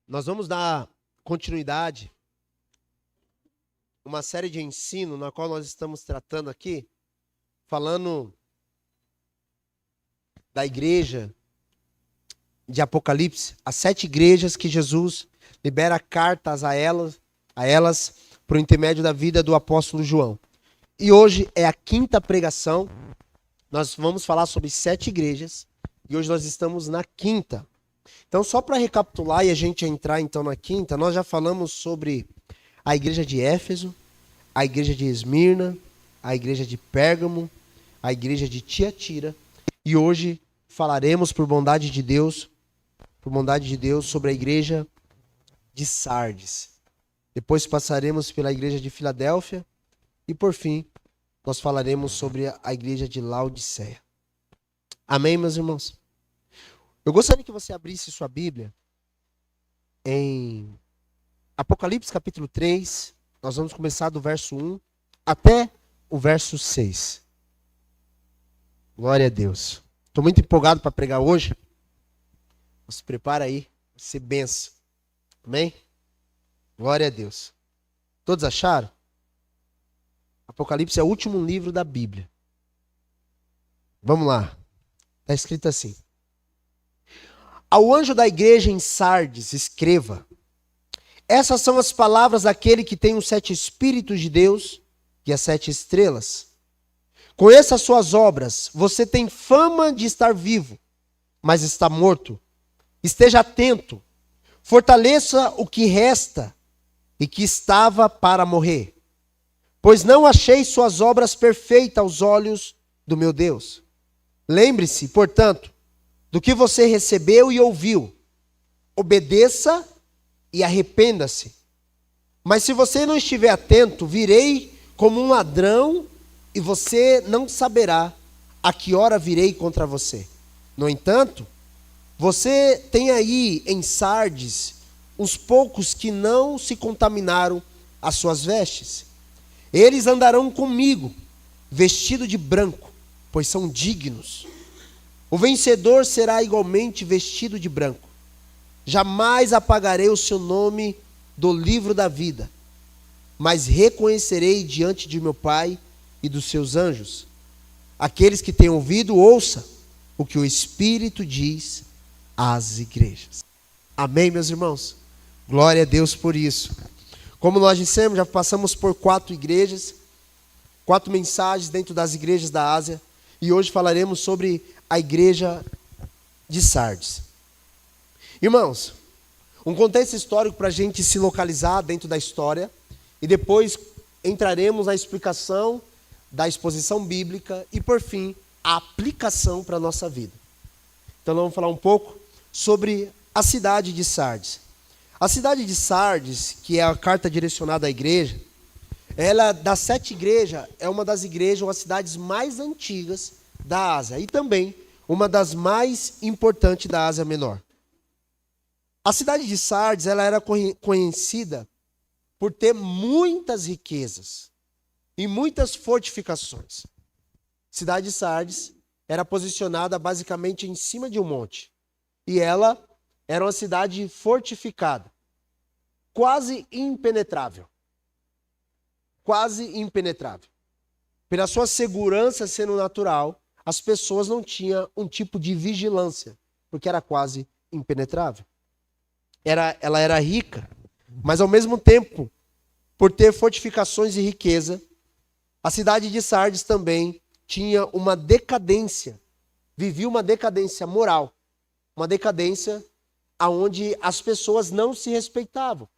Nós vamos dar continuidade a uma série de ensino na qual nós estamos tratando aqui, falando da igreja de Apocalipse, as 7 igrejas que Jesus libera cartas a elas por intermédio da vida do apóstolo João. E hoje é a 5ª pregação. Nós vamos falar sobre 7 igrejas e hoje nós estamos na 5ª. Então, só para recapitular e a gente entrar então na 5ª, nós já falamos sobre a igreja de Éfeso, a igreja de Esmirna, a igreja de Pérgamo, a igreja de Tiatira, e hoje falaremos por bondade de Deus, sobre a igreja de Sardes. Depois passaremos pela igreja de Filadélfia e por fim nós falaremos sobre a igreja de Laodiceia. Amém, meus irmãos? Eu gostaria que você abrisse sua Bíblia em Apocalipse capítulo 3. Nós vamos começar do verso 1 até o verso 6. Glória a Deus. Estou muito empolgado para pregar hoje. Se prepara aí, vai ser benção. Amém? Glória a Deus. Todos acharam? Apocalipse é o último livro da Bíblia. Vamos lá. Está escrito assim: ao anjo da igreja em Sardes, escreva: essas são as palavras daquele que tem os 7 Espíritos de Deus e as 7 estrelas. Conheça as suas obras. Você tem fama de estar vivo, mas está morto. Esteja atento. Fortaleça o que resta e que estava para morrer. Pois não achei suas obras perfeitas aos olhos do meu Deus. Lembre-se, portanto, do que você recebeu e ouviu. Obedeça e arrependa-se. Mas se você não estiver atento, virei como um ladrão e você não saberá a que hora virei contra você. No entanto, você tem aí em Sardes uns poucos que não se contaminaram as suas vestes. Eles andarão comigo, vestido de branco, pois são dignos. O vencedor será igualmente vestido de branco. Jamais apagarei o seu nome do livro da vida, mas reconhecerei diante de meu Pai e dos seus anjos. Aqueles que têm ouvido, ouça o que o Espírito diz às igrejas. Amém, meus irmãos? Glória a Deus por isso. Como nós dissemos, já passamos por 4 igrejas, 4 mensagens dentro das igrejas da Ásia, e hoje falaremos sobre a igreja de Sardes. Irmãos, um contexto histórico para a gente se localizar dentro da história, e depois entraremos na explicação da exposição bíblica e, por fim, a aplicação para a nossa vida. Então, nós vamos falar um pouco sobre a cidade de Sardes. A cidade de Sardes, que é a carta direcionada à igreja, ela, das 7 igrejas, é uma das igrejas ou as cidades mais antigas da Ásia e também uma das mais importantes da Ásia Menor. A cidade de Sardes, ela era conhecida por ter muitas riquezas e muitas fortificações. A cidade de Sardes era posicionada basicamente em cima de um monte. E ela era uma cidade fortificada, quase impenetrável. Quase impenetrável. Pela sua segurança sendo natural, as pessoas não tinham um tipo de vigilância, porque era quase impenetrável. Ela era rica, mas ao mesmo tempo, por ter fortificações e riqueza, a cidade de Sardes também tinha uma decadência, vivia uma decadência moral, uma decadência onde as pessoas não se respeitavam,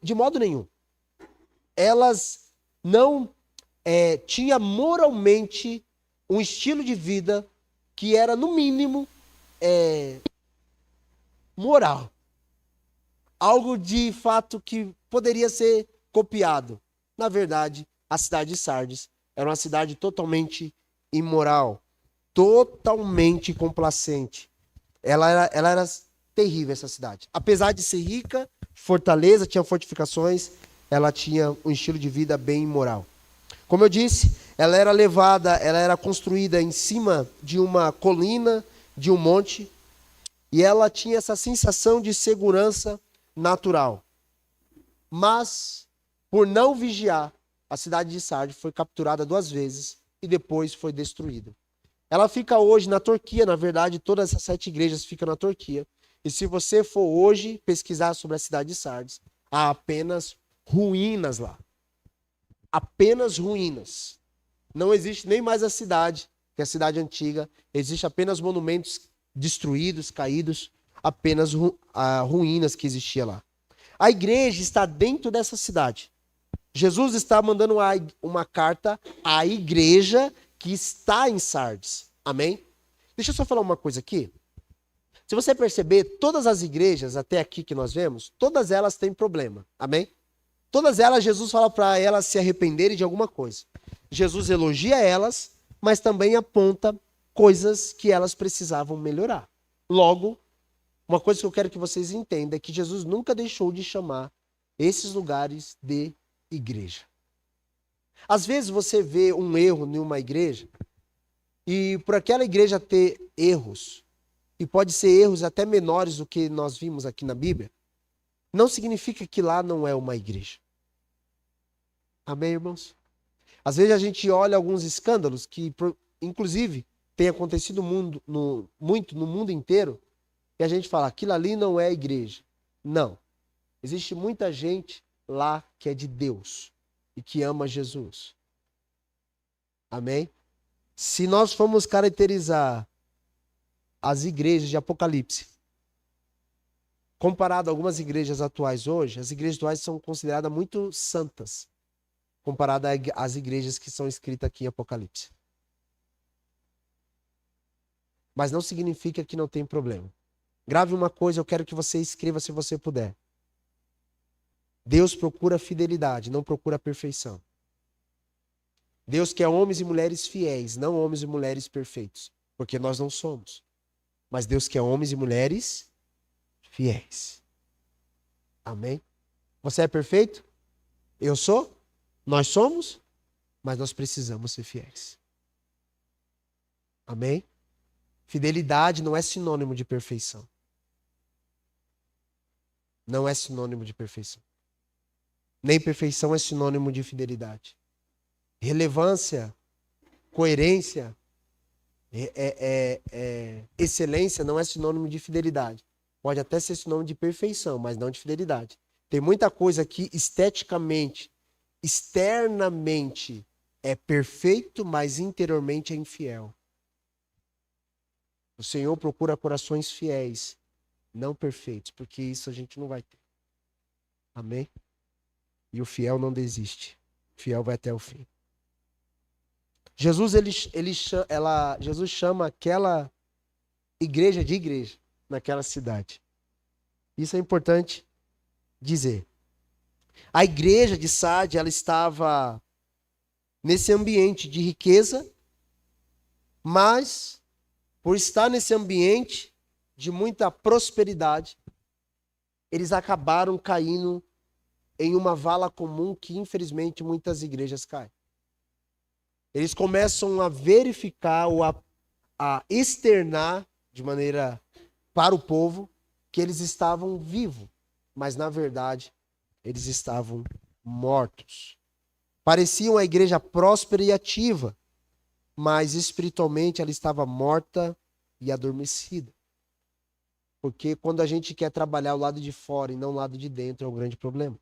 de modo nenhum. Elas não tinham moralmente um estilo de vida que era, no mínimo, moral. Algo de fato que poderia ser copiado. Na verdade, a cidade de Sardes era uma cidade totalmente imoral, totalmente complacente. Ela era terrível, essa cidade. Apesar de ser rica, fortaleza, tinha fortificações, ela tinha um estilo de vida bem imoral. Como eu disse, ela era construída em cima de uma colina, de um monte, e ela tinha essa sensação de segurança natural. Mas, por não vigiar, a cidade de Sardes foi capturada 2 vezes e depois foi destruída. Ela fica hoje na Turquia, na verdade, todas essas 7 igrejas ficam na Turquia. E se você for hoje pesquisar sobre a cidade de Sardes, há apenas ruínas lá. Apenas ruínas. Não existe nem mais a cidade, que é a cidade antiga. Existe apenas monumentos destruídos, caídos, apenas ruínas que existia lá. A igreja está dentro dessa cidade. Jesus está mandando uma carta à igreja que está em Sardes. Amém? Deixa eu só falar uma coisa aqui. Se você perceber, todas as igrejas até aqui que nós vemos, todas elas têm problema. Amém? Todas elas, Jesus fala para elas se arrependerem de alguma coisa. Jesus elogia elas, mas também aponta coisas que elas precisavam melhorar. Logo, uma coisa que eu quero que vocês entendam é que Jesus nunca deixou de chamar esses lugares de igreja. Às vezes você vê um erro em uma igreja e por aquela igreja ter erros, e pode ser erros até menores do que nós vimos aqui na Bíblia, não significa que lá não é uma igreja. Amém, irmãos? Às vezes a gente olha alguns escândalos que, inclusive, tem acontecido muito no mundo inteiro, e a gente fala, aquilo ali não é igreja. Não. Existe muita gente lá que é de Deus e que ama Jesus. Amém? Se nós formos caracterizar as igrejas de Apocalipse, comparado a algumas igrejas atuais hoje, as igrejas atuais são consideradas muito santas, comparado às igrejas que são escritas aqui em Apocalipse. Mas não significa que não tem problema. Grave uma coisa, eu quero que você escreva se você puder. Deus procura fidelidade, não procura perfeição. Deus quer homens e mulheres fiéis, não homens e mulheres perfeitos, porque nós não somos. Mas Deus quer homens e mulheres fiéis. Amém? Você é perfeito? Eu sou? Nós somos? Mas nós precisamos ser fiéis. Amém? Fidelidade não é sinônimo de perfeição. Não é sinônimo de perfeição. Nem perfeição é sinônimo de fidelidade. Relevância, coerência, excelência não é sinônimo de fidelidade. Pode até ser sinônimo de perfeição, mas não de fidelidade. Tem muita coisa que esteticamente, externamente é perfeito, mas interiormente é infiel. O Senhor procura corações fiéis, não perfeitos, porque isso a gente não vai ter. Amém? E o fiel não desiste. O fiel vai até o fim. Jesus chama aquela igreja de igreja naquela cidade. Isso é importante dizer. A igreja de Sardes, ela estava nesse ambiente de riqueza, mas por estar nesse ambiente de muita prosperidade, eles acabaram caindo em uma vala comum que infelizmente muitas igrejas caem. Eles começam a verificar ou a externar de maneira para o povo que eles estavam vivos, mas na verdade eles estavam mortos. Pareciam a igreja próspera e ativa, mas espiritualmente ela estava morta e adormecida. Porque quando a gente quer trabalhar o lado de fora e não o lado de dentro é um grande problema.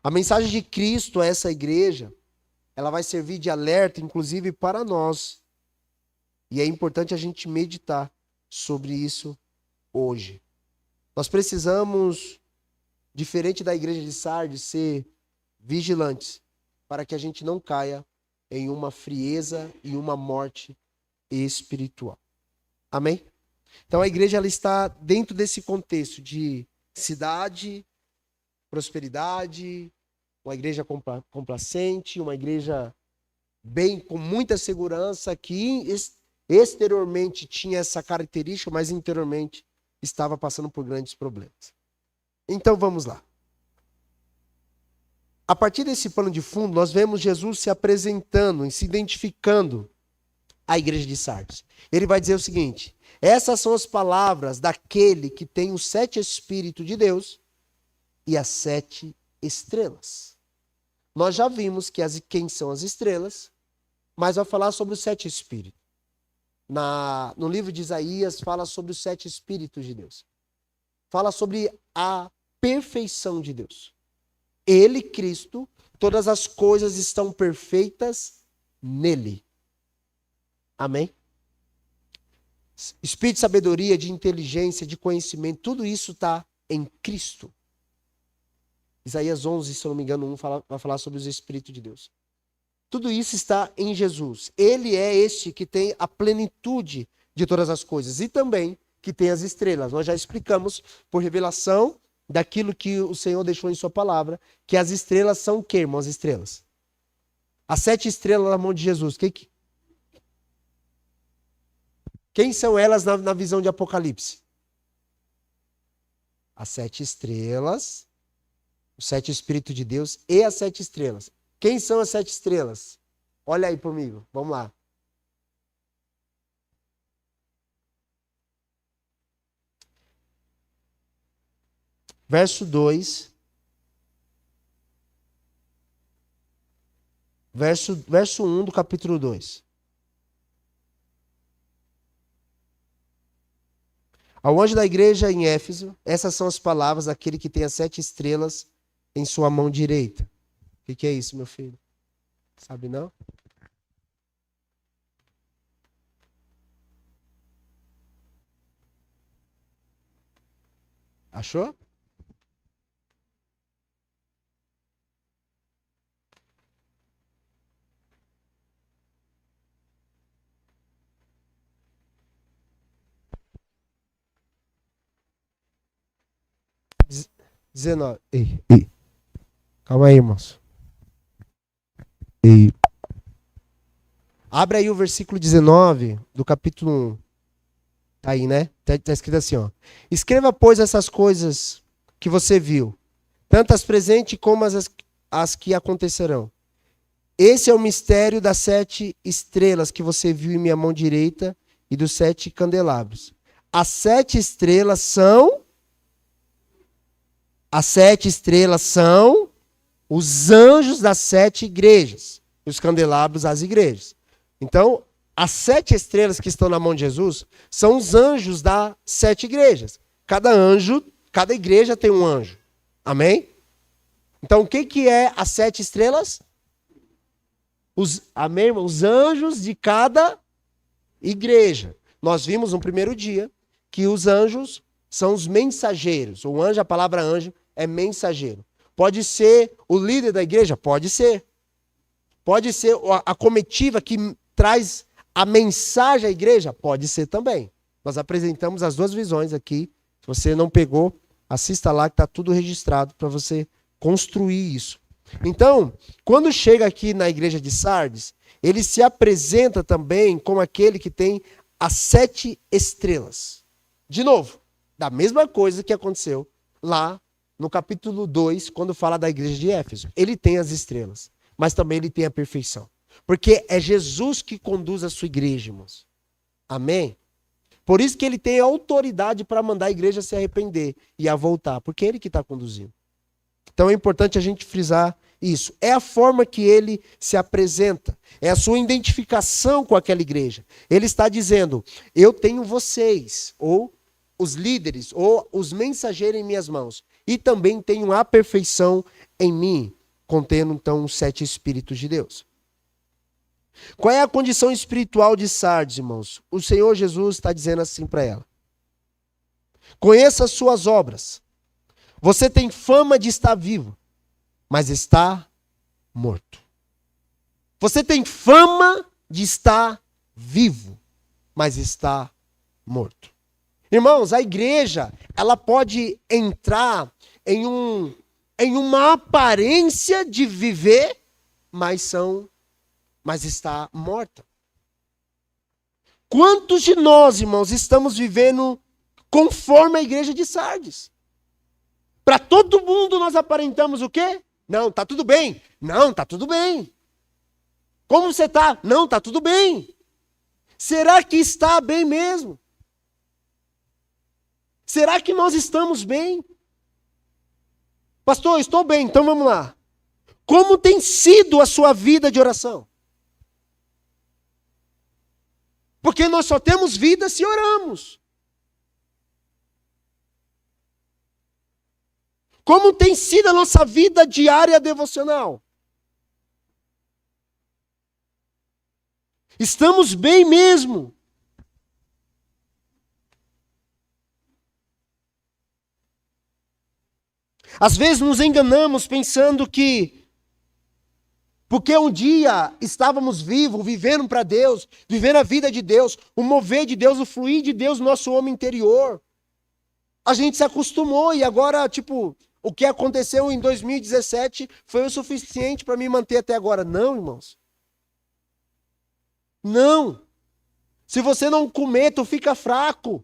A mensagem de Cristo a essa igreja, ela vai servir de alerta, inclusive para nós. E é importante a gente meditar sobre isso hoje. Nós precisamos, diferente da igreja de Sardes, ser vigilantes para que a gente não caia em uma frieza e uma morte espiritual. Amém? Então a igreja ela está dentro desse contexto de cidade, prosperidade, uma igreja complacente, uma igreja bem com muita segurança, que exteriormente tinha essa característica, mas interiormente estava passando por grandes problemas. Então vamos lá. A partir desse pano de fundo, nós vemos Jesus se apresentando e se identificando à igreja de Sardes. Ele vai dizer o seguinte: essas são as palavras daquele que tem os 7 Espíritos de Deus e as 7 estrelas. Nós já vimos quem são as estrelas, mas vai falar sobre os 7 espíritos. No livro de Isaías fala sobre os 7 espíritos de Deus. Fala sobre a perfeição de Deus. Ele, Cristo, todas as coisas estão perfeitas nele. Amém? Espírito de sabedoria, de inteligência, de conhecimento, tudo isso está em Cristo. Isaías 11, se eu não me engano, vai falar sobre os Espíritos de Deus. Tudo isso está em Jesus. Ele é este que tem a plenitude de todas as coisas. E também que tem as estrelas. Nós já explicamos por revelação daquilo que o Senhor deixou em sua palavra, que as estrelas são o quê, irmãos? As estrelas. As 7 estrelas na mão de Jesus. Quem são elas na visão de Apocalipse? As 7 estrelas, os 7 Espíritos de Deus e as 7 estrelas. Quem são as 7 estrelas? Olha aí comigo, vamos lá. Verso 2. Verso 1 do capítulo 2. Ao anjo da igreja em Éfeso, essas são as palavras daquele que tem as 7 estrelas em sua mão direita. O que é isso, meu filho? Sabe não? Achou? Dez- 19. Ei. Calma aí, irmãos. Ei. Abre aí o versículo 19 do capítulo 1. Tá aí, né? Tá escrito assim, ó. Escreva, pois, essas coisas que você viu, tanto as presentes como as que acontecerão. Esse é o mistério das 7 estrelas que você viu em minha mão direita e dos 7 candelabros. As 7 estrelas são os anjos das 7 igrejas. E os candelabros, as igrejas. Então, as 7 estrelas que estão na mão de Jesus são os anjos das 7 igrejas. Cada igreja tem um anjo. Amém? Então, o que é as 7 estrelas? Amém, irmão? Os anjos de cada igreja. Nós vimos no primeiro dia que os anjos são os mensageiros. O anjo, a palavra anjo, é mensageiro. Pode ser o líder da igreja? Pode ser. Pode ser a comitiva que traz a mensagem à igreja? Pode ser também. Nós apresentamos as duas visões aqui. Se você não pegou, assista lá que está tudo registrado para você construir isso. Então, quando chega aqui na igreja de Sardes, ele se apresenta também como aquele que tem as 7 estrelas. De novo, da mesma coisa que aconteceu lá no capítulo 2, quando fala da igreja de Éfeso. Ele tem as estrelas, mas também ele tem a perfeição. Porque é Jesus que conduz a sua igreja, irmãos. Amém? Por isso que ele tem autoridade para mandar a igreja se arrepender e a voltar, porque é ele que está conduzindo. Então é importante a gente frisar isso. É a forma que ele se apresenta. É a sua identificação com aquela igreja. Ele está dizendo, eu tenho vocês, ou os líderes, ou os mensageiros em minhas mãos. E também tenho a perfeição em mim, contendo então os 7 Espíritos de Deus. Qual é a condição espiritual de Sardes, irmãos? O Senhor Jesus está dizendo assim para ela. Conheça as suas obras. Você tem fama de estar vivo, mas está morto. Você tem fama de estar vivo, mas está morto. Irmãos, a igreja, ela pode entrar em uma aparência de viver, mas está morta. Quantos de nós, irmãos, estamos vivendo conforme a igreja de Sardes? Para todo mundo nós aparentamos o quê? Não, tá tudo bem. Não, tá tudo bem. Como você tá? Não, tá tudo bem. Será que está bem mesmo? Será que nós estamos bem? Pastor, estou bem, então vamos lá. Como tem sido a sua vida de oração? Porque nós só temos vida se oramos. Como tem sido a nossa vida diária devocional? Estamos bem mesmo? Às vezes nos enganamos pensando que, porque um dia estávamos vivos, vivendo para Deus, vivendo a vida de Deus, o mover de Deus, o fluir de Deus no nosso homem interior, a gente se acostumou e agora, o que aconteceu em 2017 foi o suficiente para me manter até agora. Não, irmãos. Não. Se você não comer, tu fica fraco.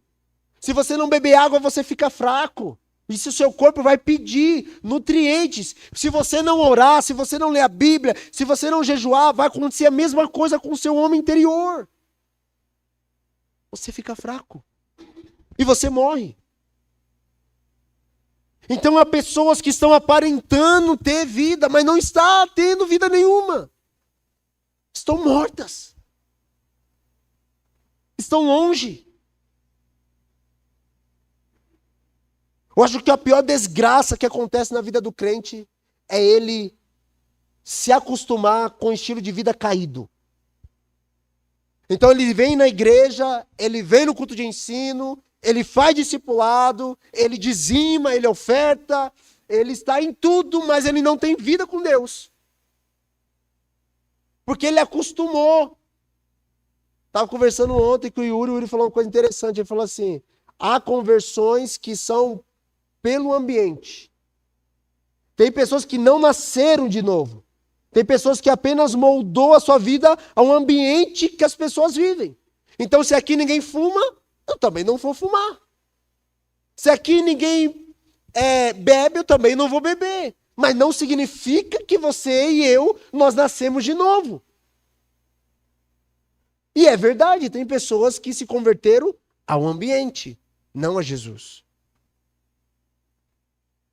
Se você não beber água, você fica fraco. E se o seu corpo vai pedir nutrientes. Se você não orar, se você não ler a Bíblia, se você não jejuar, vai acontecer a mesma coisa com o seu homem interior. Você fica fraco. E você morre. Então há pessoas que estão aparentando ter vida, mas não está tendo vida nenhuma. Estão mortas. Estão longe. Eu acho que a pior desgraça que acontece na vida do crente é ele se acostumar com o estilo de vida caído. Então ele vem na igreja, ele vem no culto de ensino, ele faz discipulado, ele dizima, ele oferta, ele está em tudo, mas ele não tem vida com Deus. Porque ele acostumou. Estava conversando ontem com o Yuri falou uma coisa interessante, ele falou assim, há conversões que são pelo ambiente. Tem pessoas que não nasceram de novo. Tem pessoas que apenas moldou a sua vida a um ambiente que as pessoas vivem. Então, se aqui ninguém fuma, eu também não vou fumar. Se aqui ninguém bebe, eu também não vou beber. Mas não significa que você e eu, nós nascemos de novo. E é verdade, tem pessoas que se converteram ao ambiente, não a Jesus.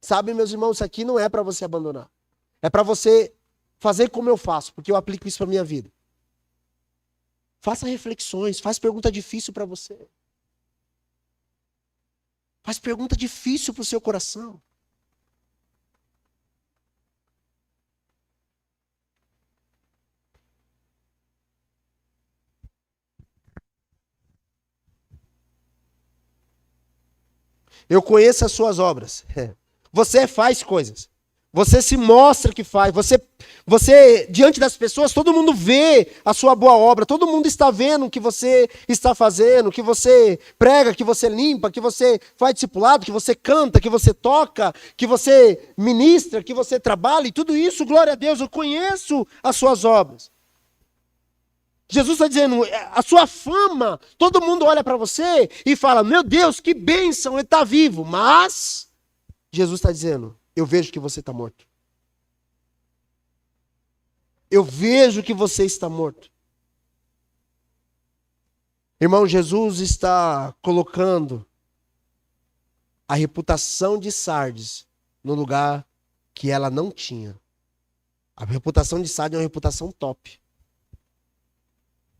Sabe, meus irmãos, isso aqui não é para você abandonar. É para você fazer como eu faço, porque eu aplico isso para minha vida. Faça reflexões, faz pergunta difícil para você. Faz pergunta difícil para o seu coração. Eu conheço as suas obras. Você faz coisas. Você se mostra que faz. Você, diante das pessoas, todo mundo vê a sua boa obra. Todo mundo está vendo o que você está fazendo, que você prega, que você limpa, que você faz discipulado, que você canta, que você toca, que você ministra, que você trabalha. E tudo isso, glória a Deus, eu conheço as suas obras. Jesus está dizendo, a sua fama, todo mundo olha para você e fala, meu Deus, que bênção, ele está vivo. Mas, Jesus está dizendo, eu vejo que você está morto. Eu vejo que você está morto. Irmão, Jesus está colocando a reputação de Sardes no lugar que ela não tinha. A reputação de Sardes é uma reputação top.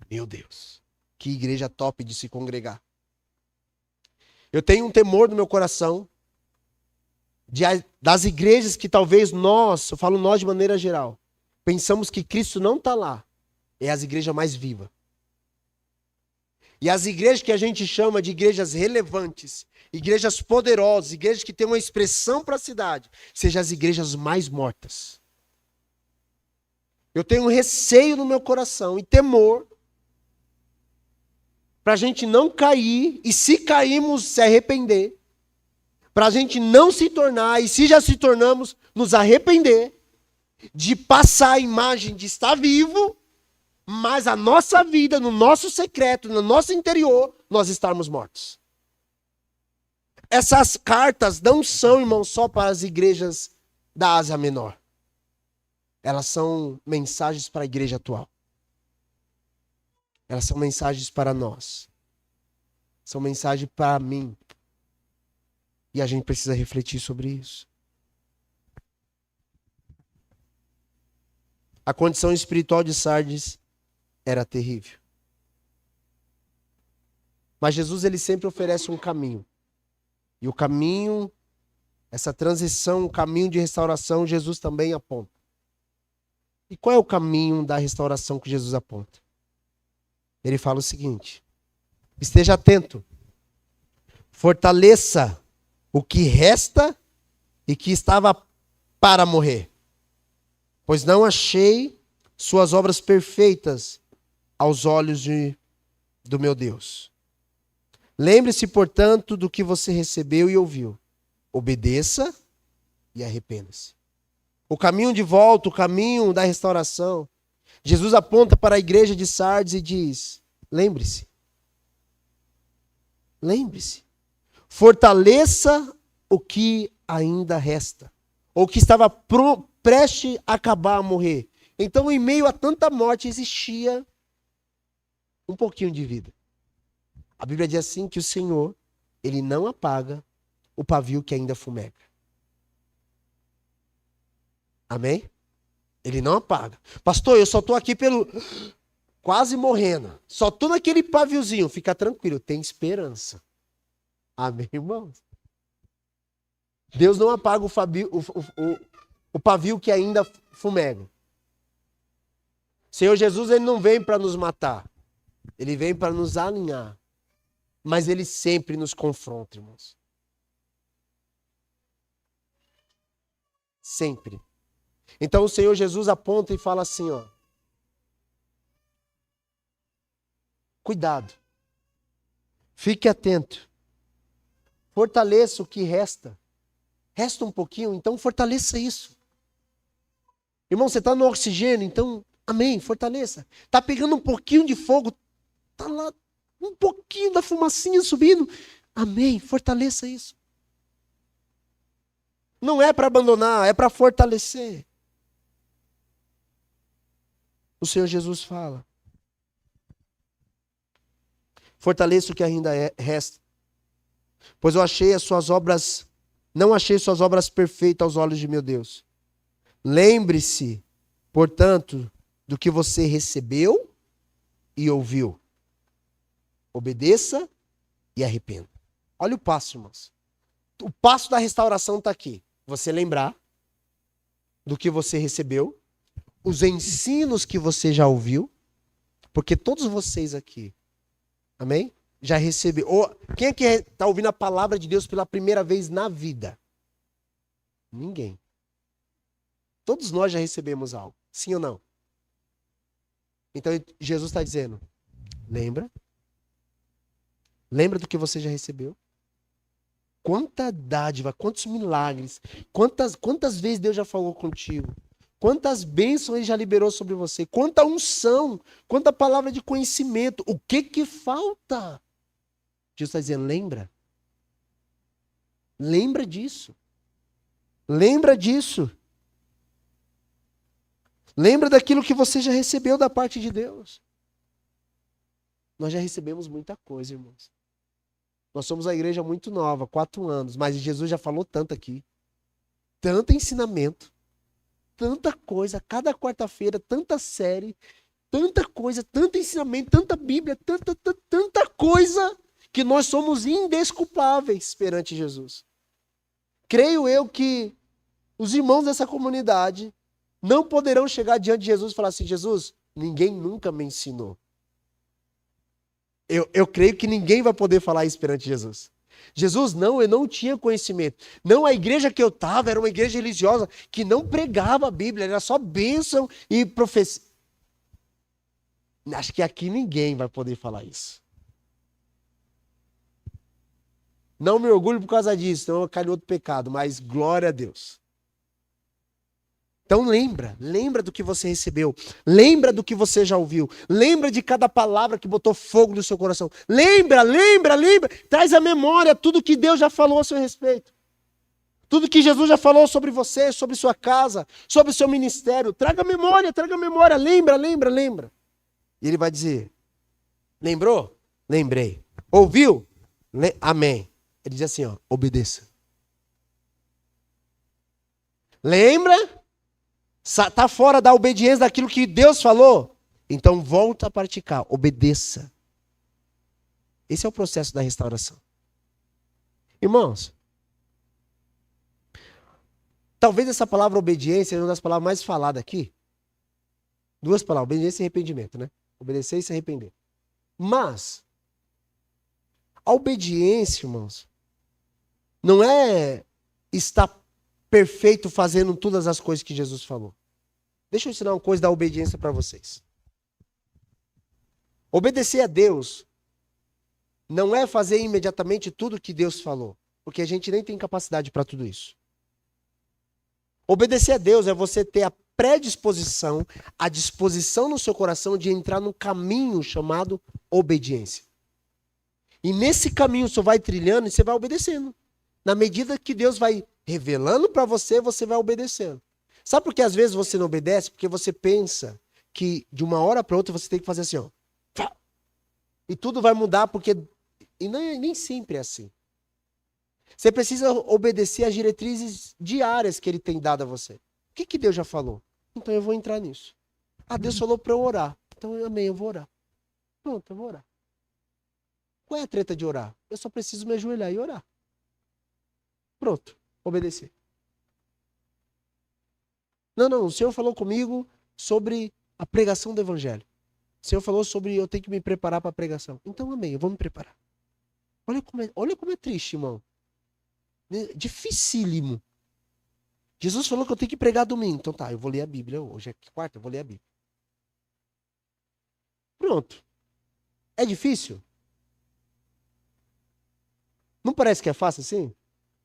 Meu Deus, que igreja top de se congregar. Eu tenho um temor no meu coração das igrejas que talvez nós, eu falo nós de maneira geral, pensamos que Cristo não está lá. É as igrejas mais vivas. E as igrejas que a gente chama de igrejas relevantes, igrejas poderosas, igrejas que têm uma expressão para a cidade, sejam as igrejas mais mortas. Eu tenho um receio no meu coração e temor para a gente não cair, e se cairmos, se arrepender. Para a gente não se tornar, e se já se tornamos, nos arrepender de passar a imagem de estar vivo, mas a nossa vida, no nosso secreto, no nosso interior, nós estarmos mortos. Essas cartas não são, irmão, só para as igrejas da Ásia Menor. Elas são mensagens para a igreja atual. Elas são mensagens para nós. São mensagens para mim. E a gente precisa refletir sobre isso. A condição espiritual de Sardes era terrível. Mas Jesus, ele sempre oferece um caminho. E o caminho, essa transição, o caminho de restauração, Jesus também aponta. E qual é o caminho da restauração que Jesus aponta? Ele fala o seguinte: esteja atento, fortaleça o que resta e que estava para morrer, pois não achei suas obras perfeitas aos olhos do meu Deus. Lembre-se, portanto, do que você recebeu e ouviu. Obedeça e arrependa-se. O caminho de volta, o caminho da restauração. Jesus aponta para a igreja de Sardes e diz: lembre-se. Lembre-se. Fortaleça o que ainda resta. Ou que estava prestes a acabar a morrer. Então, em meio a tanta morte, existia um pouquinho de vida. A Bíblia diz assim que o Senhor, ele não apaga o pavio que ainda fumega. Amém? Ele não apaga. Pastor, eu só estou aqui quase morrendo. Só estou naquele paviozinho. Fica tranquilo, tem esperança. Amém, irmãos? Deus não apaga o pavio que ainda fumega. O Senhor Jesus, ele não vem para nos matar. Ele vem para nos alinhar. Mas ele sempre nos confronta, irmãos. Sempre. Então o Senhor Jesus aponta e fala assim, ó. Cuidado. Fique atento. Fortaleça o que resta. Resta um pouquinho, então fortaleça isso. Irmão, você está no oxigênio, então, amém, fortaleça. Está pegando um pouquinho de fogo, está lá um pouquinho da fumacinha subindo. Amém, fortaleça isso. Não é para abandonar, é para fortalecer. O Senhor Jesus fala: fortaleça o que ainda resta, pois eu achei as suas obras, não achei suas obras perfeitas aos olhos de meu Deus. Lembre-se, portanto, do que você recebeu e ouviu. Obedeça e arrependa. Olha o passo, irmãos. O passo da restauração está aqui. Você lembrar do que você recebeu, os ensinos que você já ouviu, porque todos vocês aqui, amém? Já recebeu. Quem é que está ouvindo a palavra de Deus pela primeira vez na vida? Ninguém. Todos nós já recebemos algo. Sim ou não? Então Jesus está dizendo: lembra? Lembra do que você já recebeu? Quanta dádiva, quantos milagres, quantas vezes Deus já falou contigo? Quantas bênçãos Ele já liberou sobre você? Quanta unção, quanta palavra de conhecimento. O que falta? Jesus está dizendo: lembra. Lembra disso. Lembra disso. Lembra daquilo que você já recebeu da parte de Deus. Nós já recebemos muita coisa, irmãos. Nós somos a igreja muito nova, 4 anos, mas Jesus já falou tanto aqui. Tanto ensinamento, tanta coisa, cada quarta-feira, tanta série, tanta coisa, tanto ensinamento, tanta Bíblia, tanta coisa, que nós somos indesculpáveis perante Jesus. Creio eu que os irmãos dessa comunidade não poderão chegar diante de Jesus e falar assim: Jesus, ninguém nunca me ensinou. Eu creio que ninguém vai poder falar isso perante Jesus. Jesus, não, eu não tinha conhecimento. Não, a igreja que eu estava era uma igreja religiosa que não pregava a Bíblia, era só bênção e profecia. Acho que aqui ninguém vai poder falar isso. Não me orgulho por causa disso, senão eu caio em outro pecado, mas glória a Deus. Então lembra do que você recebeu, lembra do que você já ouviu, lembra de cada palavra que botou fogo no seu coração, lembra, traz à memória tudo que Deus já falou a seu respeito, tudo que Jesus já falou sobre você, sobre sua casa, sobre o seu ministério, traga memória, lembra. E ele vai dizer: lembrou? Lembrei. Ouviu? Amém. Ele diz assim, ó: obedeça. Lembra? Está fora da obediência daquilo que Deus falou? Então volta a praticar, obedeça. Esse é o processo da restauração. Irmãos, talvez essa palavra obediência seja uma das palavras mais faladas aqui. Duas palavras, obediência e arrependimento, né? Obedecer e se arrepender. Mas, a obediência, irmãos, não é estar perfeito fazendo todas as coisas que Jesus falou. Deixa eu ensinar uma coisa da obediência para vocês. Obedecer a Deus não é fazer imediatamente tudo que Deus falou, porque a gente nem tem capacidade para tudo isso. Obedecer a Deus é você ter a predisposição, a disposição no seu coração de entrar no caminho chamado obediência. E nesse caminho você vai trilhando e você vai obedecendo. Na medida que Deus vai revelando para você, você vai obedecendo. Sabe por que às vezes você não obedece? Porque você pensa que de uma hora para outra você tem que fazer assim, ó. E tudo vai mudar porque... E nem sempre é assim. Você precisa obedecer às diretrizes diárias que ele tem dado a você. O que Deus já falou? Então eu vou entrar nisso. Ah, Deus falou para eu orar. Então amém, eu vou orar. Pronto, eu vou orar. Qual é a treta de orar? Eu só preciso me ajoelhar e orar. Pronto, obedecer. Não, o Senhor falou comigo sobre a pregação do evangelho. O Senhor falou sobre eu ter que me preparar para a pregação. Então amém, eu vou me preparar. Olha como é triste, irmão. Dificílimo. Jesus falou que eu tenho que pregar domingo. Então tá, eu vou ler a Bíblia. Hoje é quarta, eu vou ler a Bíblia. Pronto. É difícil? Não parece que é fácil assim?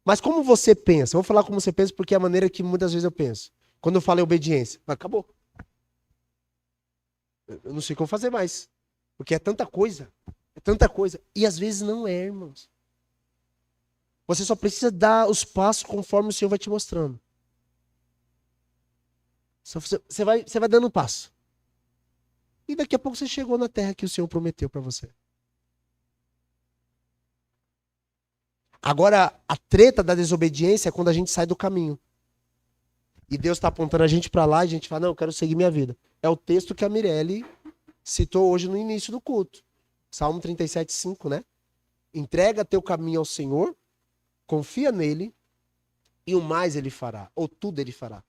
Mas como você pensa? Eu vou falar como você pensa porque é a maneira que muitas vezes eu penso. Quando eu falo em obediência, acabou. Eu não sei como fazer mais. Porque é tanta coisa. É tanta coisa. E às vezes não é, irmãos. Você só precisa dar os passos conforme o Senhor vai te mostrando. Você vai dando um passo. E daqui a pouco você chegou na terra que o Senhor prometeu para você. Agora, a treta da desobediência é quando a gente sai do caminho. E Deus está apontando a gente para lá e a gente fala, não, eu quero seguir minha vida. É o texto que a Mirelle citou hoje no início do culto. Salmo 37:5, né? Entrega teu caminho ao Senhor, confia nele e o mais ele fará, ou tudo ele fará.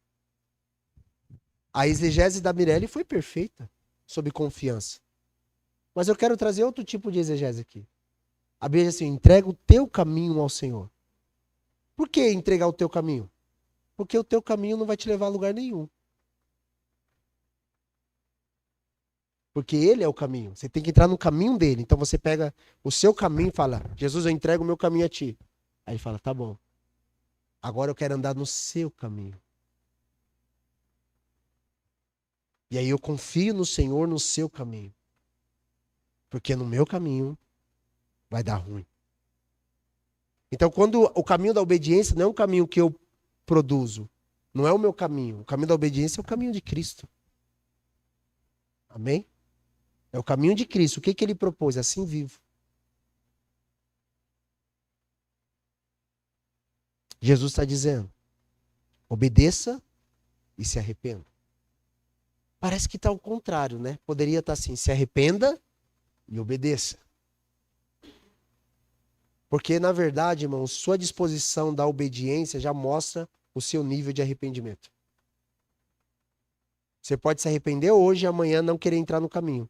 A exegese da Mirelle foi perfeita, sob confiança. Mas eu quero trazer outro tipo de exegese aqui. A Bíblia diz assim, entrega o teu caminho ao Senhor. Por que entregar o teu caminho? Porque o teu caminho não vai te levar a lugar nenhum. Porque ele é o caminho. Você tem que entrar no caminho dele. Então você pega o seu caminho e fala, Jesus, eu entrego o meu caminho a ti. Aí ele fala, tá bom. Agora eu quero andar no seu caminho. E aí eu confio no Senhor no seu caminho. Porque no meu caminho vai dar ruim. Então quando o caminho da obediência não é um caminho que eu produzo. Não é o meu caminho. O caminho da obediência é o caminho de Cristo. Amém? É o caminho de Cristo. O que ele propôs? Assim vivo. Jesus está dizendo, obedeça e se arrependa. Parece que está ao contrário, né? Poderia estar assim, se arrependa e obedeça. Porque, na verdade, irmão, sua disposição da obediência já mostra o seu nível de arrependimento. Você pode se arrepender hoje e amanhã não querer entrar no caminho.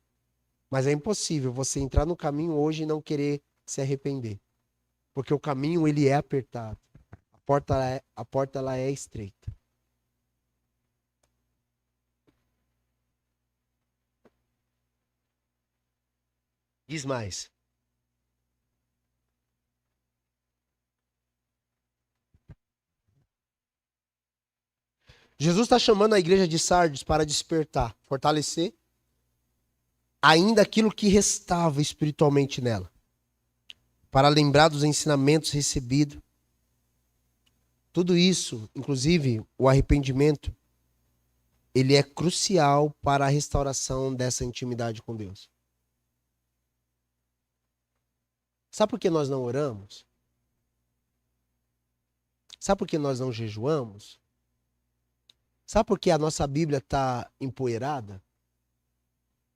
Mas é impossível você entrar no caminho hoje e não querer se arrepender. Porque o caminho, ele é apertado. A porta ela é estreita. Diz mais. Jesus está chamando a igreja de Sardes para despertar, fortalecer ainda aquilo que restava espiritualmente nela. Para lembrar dos ensinamentos recebidos. Tudo isso, inclusive o arrependimento, ele é crucial para a restauração dessa intimidade com Deus. Sabe por que nós não oramos? Sabe por que nós não jejuamos? Sabe por que a nossa Bíblia está empoeirada?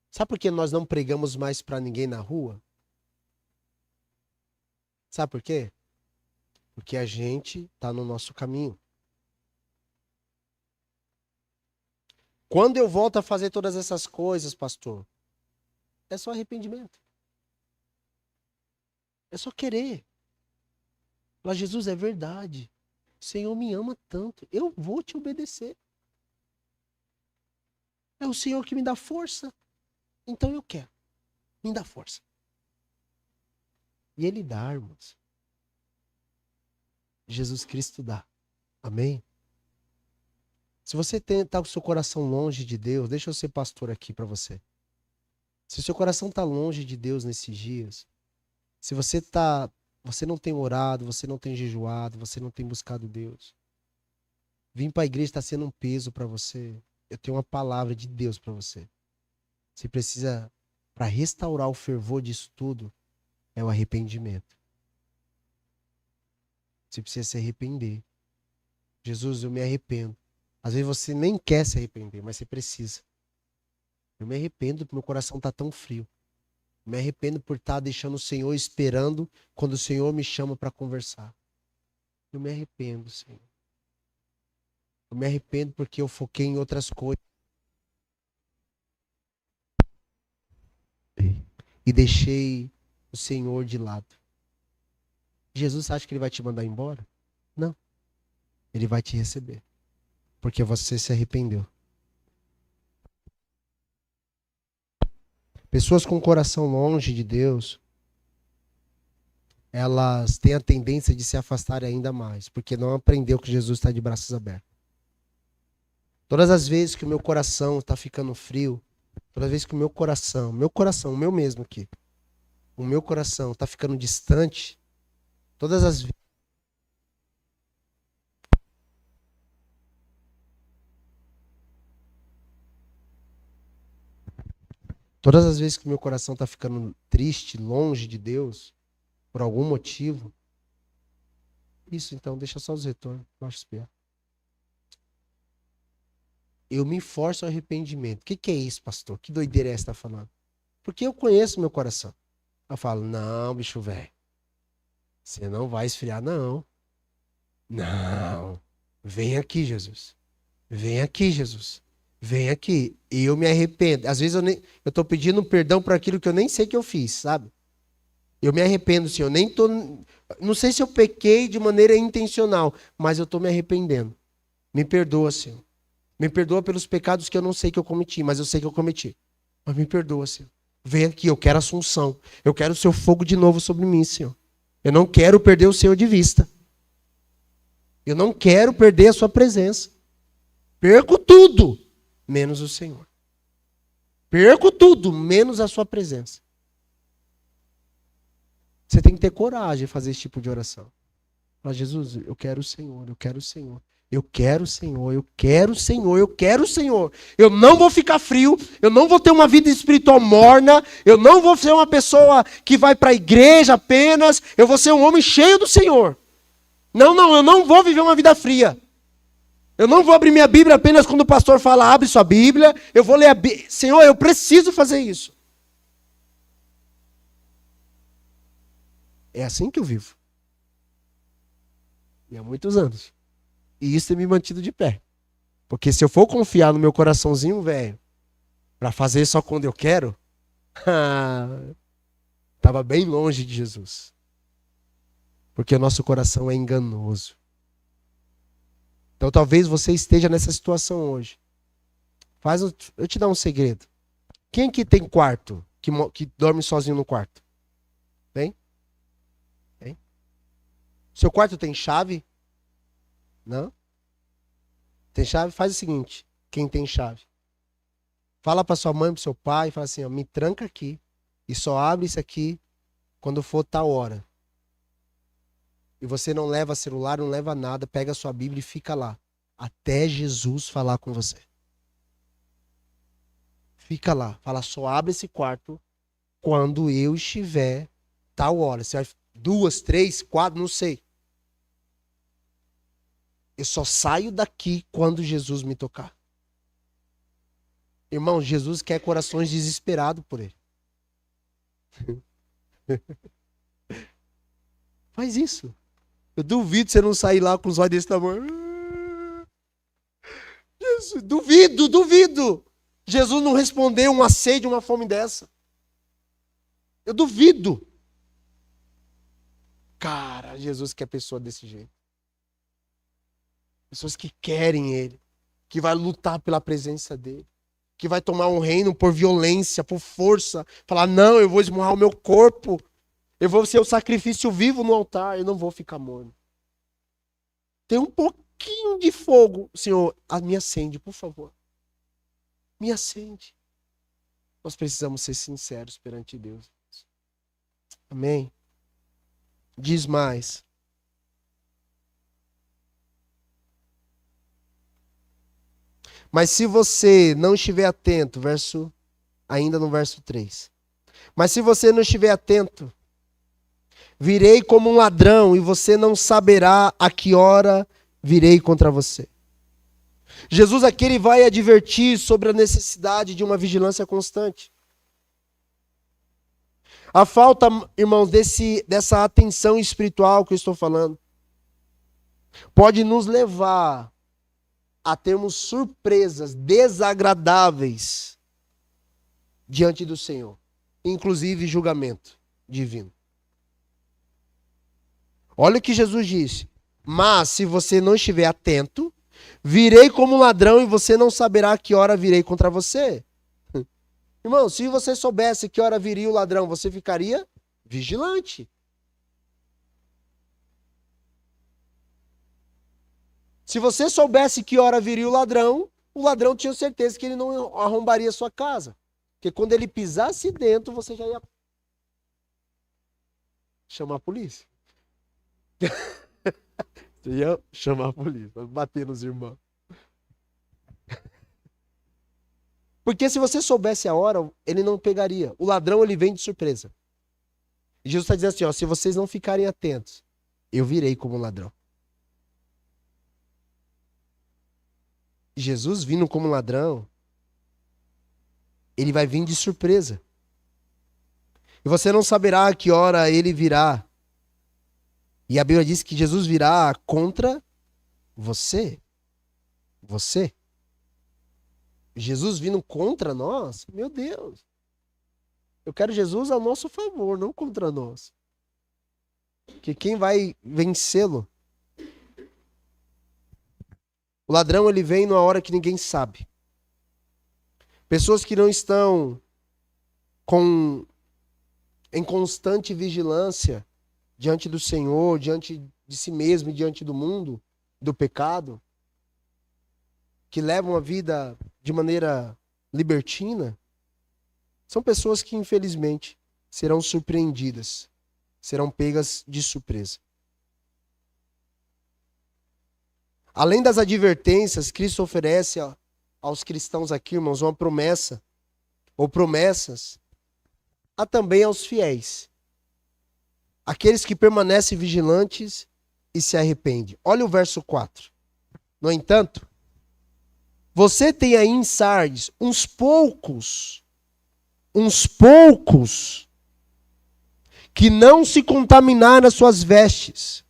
Sabe por que nós não pregamos mais para ninguém na rua? Sabe por quê? Porque a gente está no nosso caminho. Quando eu volto a fazer todas essas coisas, pastor, é só arrependimento. É só querer. Falar, Jesus, é verdade. O Senhor me ama tanto. Eu vou te obedecer. É o Senhor que me dá força. Então eu quero. Me dá força. E Ele dá, irmãos. Jesus Cristo dá. Amém? Se você está com o seu coração longe de Deus, deixa eu ser pastor aqui para você. Se o seu coração está longe de Deus nesses dias, se você não tem orado, você não tem jejuado, você não tem buscado Deus, vir para a igreja está sendo um peso para você. Eu tenho uma palavra de Deus para você. Você precisa, para restaurar o fervor disso tudo, é o arrependimento. Você precisa se arrepender. Jesus, eu me arrependo. Às vezes você nem quer se arrepender, mas você precisa. Eu me arrependo porque meu coração está tão frio. Eu me arrependo por estar deixando o Senhor esperando quando o Senhor me chama para conversar. Eu me arrependo, Senhor. Eu me arrependo porque eu foquei em outras coisas. E deixei o Senhor de lado. Jesus acha que Ele vai te mandar embora? Não. Ele vai te receber. Porque você se arrependeu. Pessoas com o coração longe de Deus, elas têm a tendência de se afastar ainda mais, porque não aprendeu que Jesus está de braços abertos. Todas as vezes que o meu coração está ficando frio, todas as vezes que o meu coração, o meu mesmo aqui, o meu coração está ficando distante, todas as vezes. Todas as vezes que meu coração está ficando triste, longe de Deus, por algum motivo, isso então, deixa só os retornos, baixa os pés. Eu me forço ao arrependimento. O que é isso, pastor? Que doideira é essa que você está falando? Porque eu conheço meu coração. Eu falo, não, bicho velho, você não vai esfriar, não. Não. Vem aqui, Jesus. Vem aqui, Jesus. Vem aqui. Eu me arrependo. Às vezes eu tô pedindo perdão por aquilo que eu nem sei que eu fiz, sabe? Eu me arrependo, Senhor. Não sei se eu pequei de maneira intencional, mas eu tô me arrependendo. Me perdoa, Senhor. Me perdoa pelos pecados que eu não sei que eu cometi, mas eu sei que eu cometi. Mas me perdoa, Senhor. Vem aqui, eu quero assunção. Eu quero o seu fogo de novo sobre mim, Senhor. Eu não quero perder o Senhor de vista. Eu não quero perder a sua presença. Perco tudo, menos o Senhor. Perco tudo, menos a sua presença. Você tem que ter coragem de fazer esse tipo de oração. Falar, Jesus, eu quero o Senhor, eu quero o Senhor. Eu quero o Senhor, eu quero o Senhor, eu quero o Senhor. Eu não vou ficar frio, eu não vou ter uma vida espiritual morna, eu não vou ser uma pessoa que vai para a igreja apenas, eu vou ser um homem cheio do Senhor. Não, eu não vou viver uma vida fria. Eu não vou abrir minha Bíblia apenas quando o pastor fala, abre sua Bíblia, eu vou ler a Bíblia. Senhor, eu preciso fazer isso. É assim que eu vivo. E há muitos anos. E isso tem me mantido de pé. Porque se eu for confiar no meu coraçãozinho velho, para fazer só quando eu quero, estava bem longe de Jesus. Porque o nosso coração é enganoso. Então talvez você esteja nessa situação hoje. Eu te dar um segredo. Quem aqui tem quarto? Que dorme sozinho no quarto? Tem? Tem? Seu quarto tem chave? Não? Tem chave? Faz o seguinte. Quem tem chave? Fala para sua mãe, para seu pai, fala assim, ó, me tranca aqui e só abre isso aqui quando for tal hora. E você não leva celular, não leva nada, pega a sua Bíblia e fica lá. Até Jesus falar com você. Fica lá. Fala, só abre esse quarto quando eu estiver tal hora. Você vai 2, 3, 4, não sei. Eu só saio daqui quando Jesus me tocar. Irmão, Jesus quer corações desesperados por ele. Faz isso. Eu duvido você não sair lá com os olhos desse tamanho. Jesus, duvido. Jesus não respondeu uma sede, uma fome dessa. Eu duvido. Cara, Jesus quer pessoa desse jeito. Pessoas que querem ele, que vai lutar pela presença dele, que vai tomar um reino por violência, por força, falar, não, eu vou esmurrar o meu corpo, eu vou ser o sacrifício vivo no altar, eu não vou ficar morno. Tem um pouquinho de fogo, Senhor, me acende, por favor. Me acende. Nós precisamos ser sinceros perante Deus. Amém? Diz mais. Mas se você não estiver atento, ainda no verso 3. Mas se você não estiver atento, virei como um ladrão e você não saberá a que hora virei contra você. Jesus aqui ele vai advertir sobre a necessidade de uma vigilância constante. A falta, irmãos, dessa atenção espiritual que eu estou falando, pode nos levar a termos surpresas desagradáveis diante do Senhor, inclusive julgamento divino. Olha o que Jesus disse. Mas se você não estiver atento, virei como um ladrão e você não saberá a que hora virei contra você. Irmão, se você soubesse que hora viria o ladrão, você ficaria vigilante. Se você soubesse que hora viria o ladrão tinha certeza que ele não arrombaria a sua casa. Porque quando ele pisasse dentro, você já ia chamar a polícia. Você ia chamar a polícia, bater nos irmãos. Porque se você soubesse a hora, ele não pegaria. O ladrão, ele vem de surpresa. E Jesus está dizendo assim, ó, se vocês não ficarem atentos, eu virei como um ladrão. Jesus vindo como um ladrão, ele vai vir de surpresa. E você não saberá a que hora ele virá. E a Bíblia diz que Jesus virá contra você. Você. Jesus vindo contra nós? Meu Deus. Eu quero Jesus a nosso favor, não contra nós. Que quem vai vencê-lo? O ladrão, ele vem numa hora que ninguém sabe. Pessoas que não estão em constante vigilância diante do Senhor, diante de si mesmo e diante do mundo, do pecado, que levam a vida de maneira libertina, são pessoas que, infelizmente, serão surpreendidas, serão pegas de surpresa. Além das advertências, Cristo oferece aos cristãos aqui, irmãos, uma promessa, ou promessas, há também aos fiéis. Aqueles que permanecem vigilantes e se arrependem. Olha o verso 4. No entanto, você tem aí em Sardes uns poucos, que não se contaminaram as suas vestes.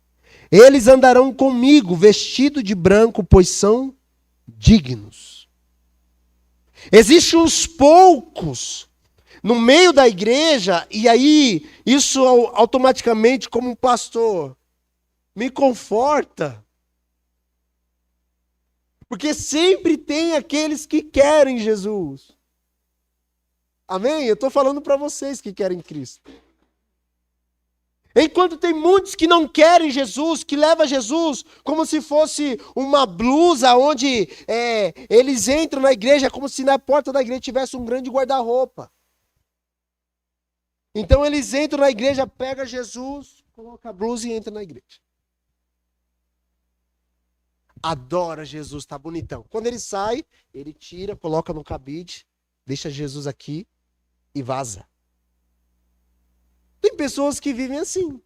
Eles andarão comigo vestidos de branco, pois são dignos. Existem uns poucos no meio da igreja, e aí isso automaticamente, como um pastor, me conforta. Porque sempre tem aqueles que querem Jesus. Amém? Eu estou falando para vocês que querem Cristo. Enquanto tem muitos que não querem Jesus, que levam Jesus como se fosse uma blusa onde eles entram na igreja como se na porta da igreja tivesse um grande guarda-roupa. Então eles entram na igreja, pegam Jesus, colocam a blusa e entram na igreja. Adora Jesus, tá bonitão. Quando ele sai, ele tira, coloca no cabide, deixa Jesus aqui e vaza. Tem pessoas que vivem assim.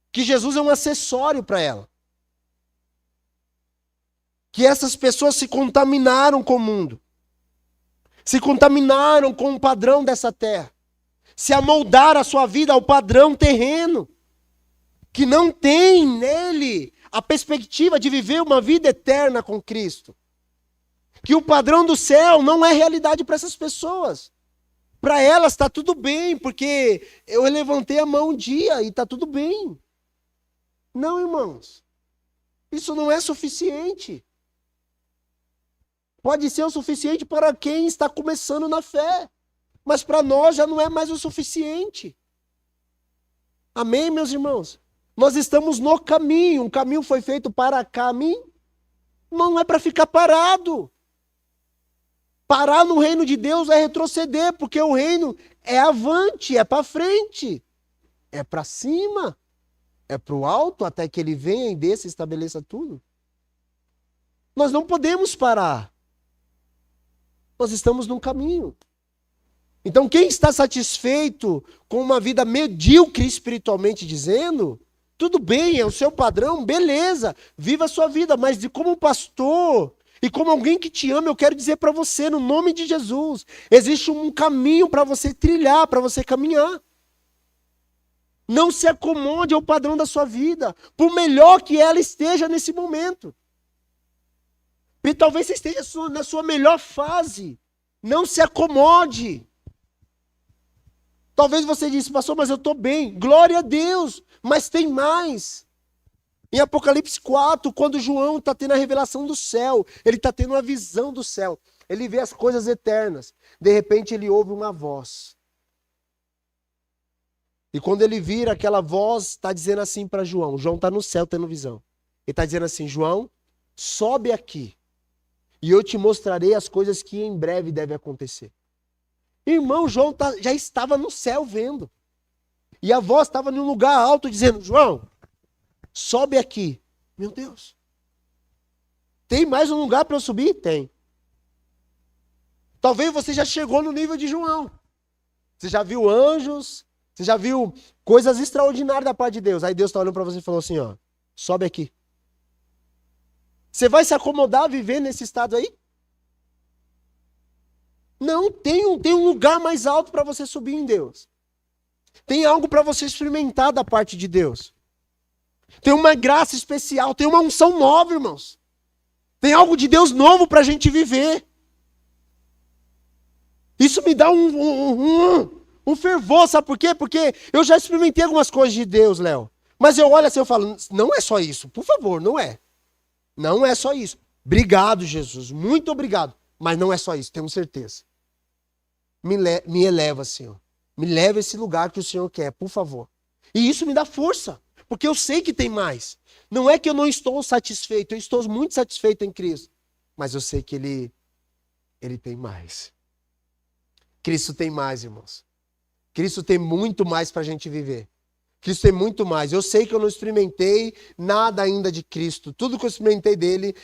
Que Jesus é um acessório para ela. que essas pessoas se contaminaram com o mundo, se contaminaram com o padrão dessa terra, se amoldaram a sua vida ao padrão terreno, que não tem nele a perspectiva de viver uma vida eterna com Cristo. Que o padrão do céu não é realidade para essas pessoas. Para elas está tudo bem, porque eu levantei a mão um dia e está tudo bem. Não, irmãos. Isso não é suficiente. Pode ser o suficiente para quem está começando na fé. Mas para nós já não é mais o suficiente. Amém, meus irmãos? Nós estamos no caminho. Um caminho foi feito para caminho. Não é para ficar parado. Parar no reino de Deus é retroceder, porque o reino é avante, é para frente, é para cima, é para o alto, até que ele venha e desça e estabeleça tudo. Nós não podemos parar. Nós estamos num caminho. Então, quem está satisfeito com uma vida medíocre espiritualmente dizendo, tudo bem, é o seu padrão, beleza, viva a sua vida, mas de como pastor e como alguém que te ama, eu quero dizer para você, no nome de Jesus, existe um caminho para você trilhar, para você caminhar. Não se acomode ao padrão da sua vida, por melhor que ela esteja nesse momento. E talvez você esteja na sua melhor fase. Não se acomode. Talvez você disse, pastor, mas eu estou bem. Glória a Deus, mas tem mais. Em Apocalipse 4, quando João está tendo a revelação do céu, ele está tendo uma visão do céu. Ele vê as coisas eternas. De repente ele ouve uma voz. E quando ele vira, aquela voz está dizendo assim para João. João está no céu tendo visão. Ele está dizendo assim, João, sobe aqui. E eu te mostrarei as coisas que em breve devem acontecer. Irmão, João já estava no céu vendo. E a voz estava num lugar alto dizendo, João, sobe aqui. Meu Deus. Tem mais um lugar para eu subir? Tem. Talvez você já chegou no nível de João. Você já viu anjos, você já viu coisas extraordinárias da parte de Deus. Aí Deus está olhando para você e falou assim, ó, sobe aqui. Você vai se acomodar a viver nesse estado aí? Não, tem um lugar mais alto para você subir em Deus. Tem algo para você experimentar da parte de Deus. Tem uma graça especial, tem uma unção nova, irmãos. Tem algo de Deus novo para a gente viver. Isso me dá um fervor, sabe por quê? Porque eu já experimentei algumas coisas de Deus, Léo. Mas eu olho assim e falo, não é só isso, por favor, não é. Não é só isso. Obrigado, Jesus, muito obrigado. Mas não é só isso, tenho certeza. Me eleva, Senhor. Me leva a esse lugar que o Senhor quer, por favor. E isso me dá força, porque eu sei que tem mais. Não é que eu não estou satisfeito, eu estou muito satisfeito em Cristo. Mas eu sei que Ele tem mais. Cristo tem mais, irmãos. Cristo tem muito mais para a gente viver. Cristo tem muito mais. Eu sei que eu não experimentei nada ainda de Cristo. Tudo que eu experimentei dele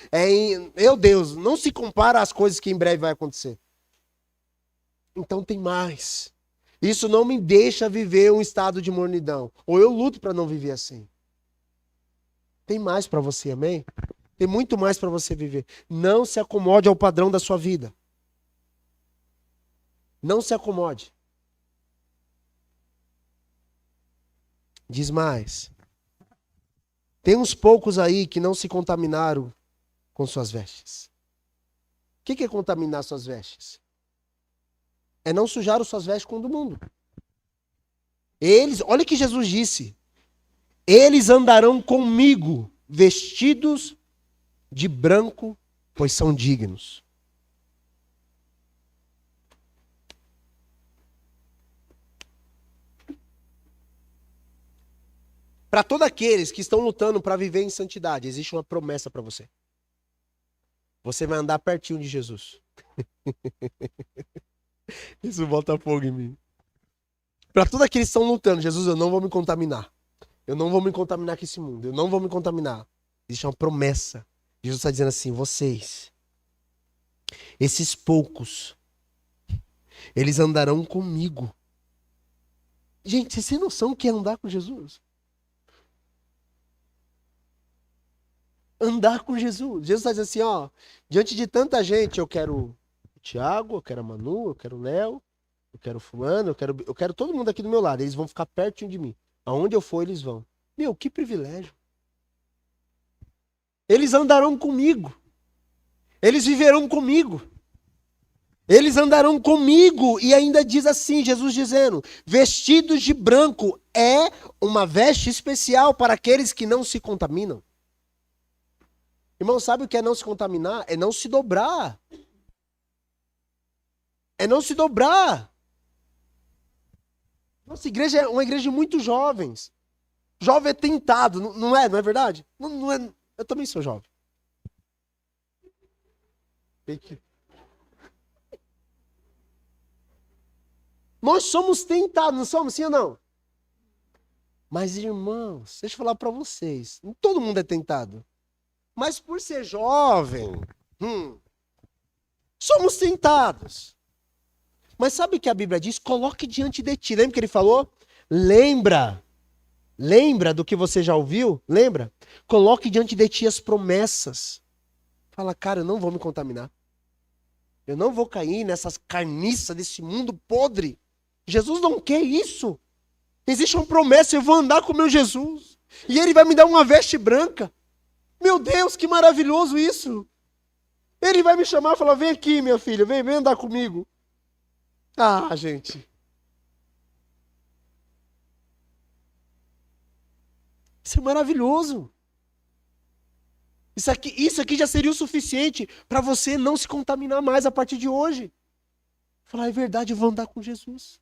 meu Deus, não se compara às coisas que em breve vai acontecer. Então tem mais. Isso não me deixa viver um estado de mornidão. Ou eu luto para não viver assim. Tem mais para você, amém? Tem muito mais para você viver. Não se acomode ao padrão da sua vida. Não se acomode. Diz mais. Tem uns poucos aí que não se contaminaram com suas vestes. O que é contaminar suas vestes? É não sujar as suas vestes com o do mundo. Olha o que Jesus disse. Eles andarão comigo vestidos de branco, pois são dignos. Para todos aqueles que estão lutando para viver em santidade, existe uma promessa para você. Você vai andar pertinho de Jesus. Isso bota fogo em mim. Para todos aqueles que estão lutando, Jesus, eu não vou me contaminar. Eu não vou me contaminar com esse mundo. Eu não vou me contaminar. Existe uma promessa. Jesus está dizendo assim, vocês, esses poucos, eles andarão comigo. Gente, vocês têm noção do que é andar com Jesus? Andar com Jesus. Jesus está dizendo assim, ó, diante de tanta gente, eu quero o Tiago, eu quero a Manu, eu quero o Léo, eu quero o fulano, eu quero todo mundo aqui do meu lado. Eles vão ficar pertinho de mim. Aonde eu for, eles vão. Meu, que privilégio. Eles andarão comigo. Eles viverão comigo. Eles andarão comigo. E ainda diz assim, Jesus dizendo, vestidos de branco é uma veste especial para aqueles que não se contaminam. Irmão, sabe o que é não se contaminar? É não se dobrar. É não se dobrar. Nossa igreja é uma igreja de muitos jovens. Jovem é tentado, não é? Não é verdade? Não é. Eu também sou jovem. Nós somos tentados, não somos sim ou não? Mas, irmãos, deixa eu falar para vocês. Todo mundo é tentado. Mas por ser jovem, somos tentados. Mas sabe o que a Bíblia diz? Coloque diante de ti. Lembra que ele falou? Lembra do que você já ouviu? Lembra? Coloque diante de ti as promessas. Fala, cara, eu não vou me contaminar. Eu não vou cair nessas carniças desse mundo podre. Jesus não quer isso. Existe uma promessa, eu vou andar com o meu Jesus. E ele vai me dar uma veste branca. Meu Deus, que maravilhoso isso. Ele vai me chamar e falar, vem aqui, minha filha, vem andar comigo. Ah, gente. Isso é maravilhoso. Isso aqui já seria o suficiente para você não se contaminar mais a partir de hoje. Falar, é verdade, eu vou andar com Jesus.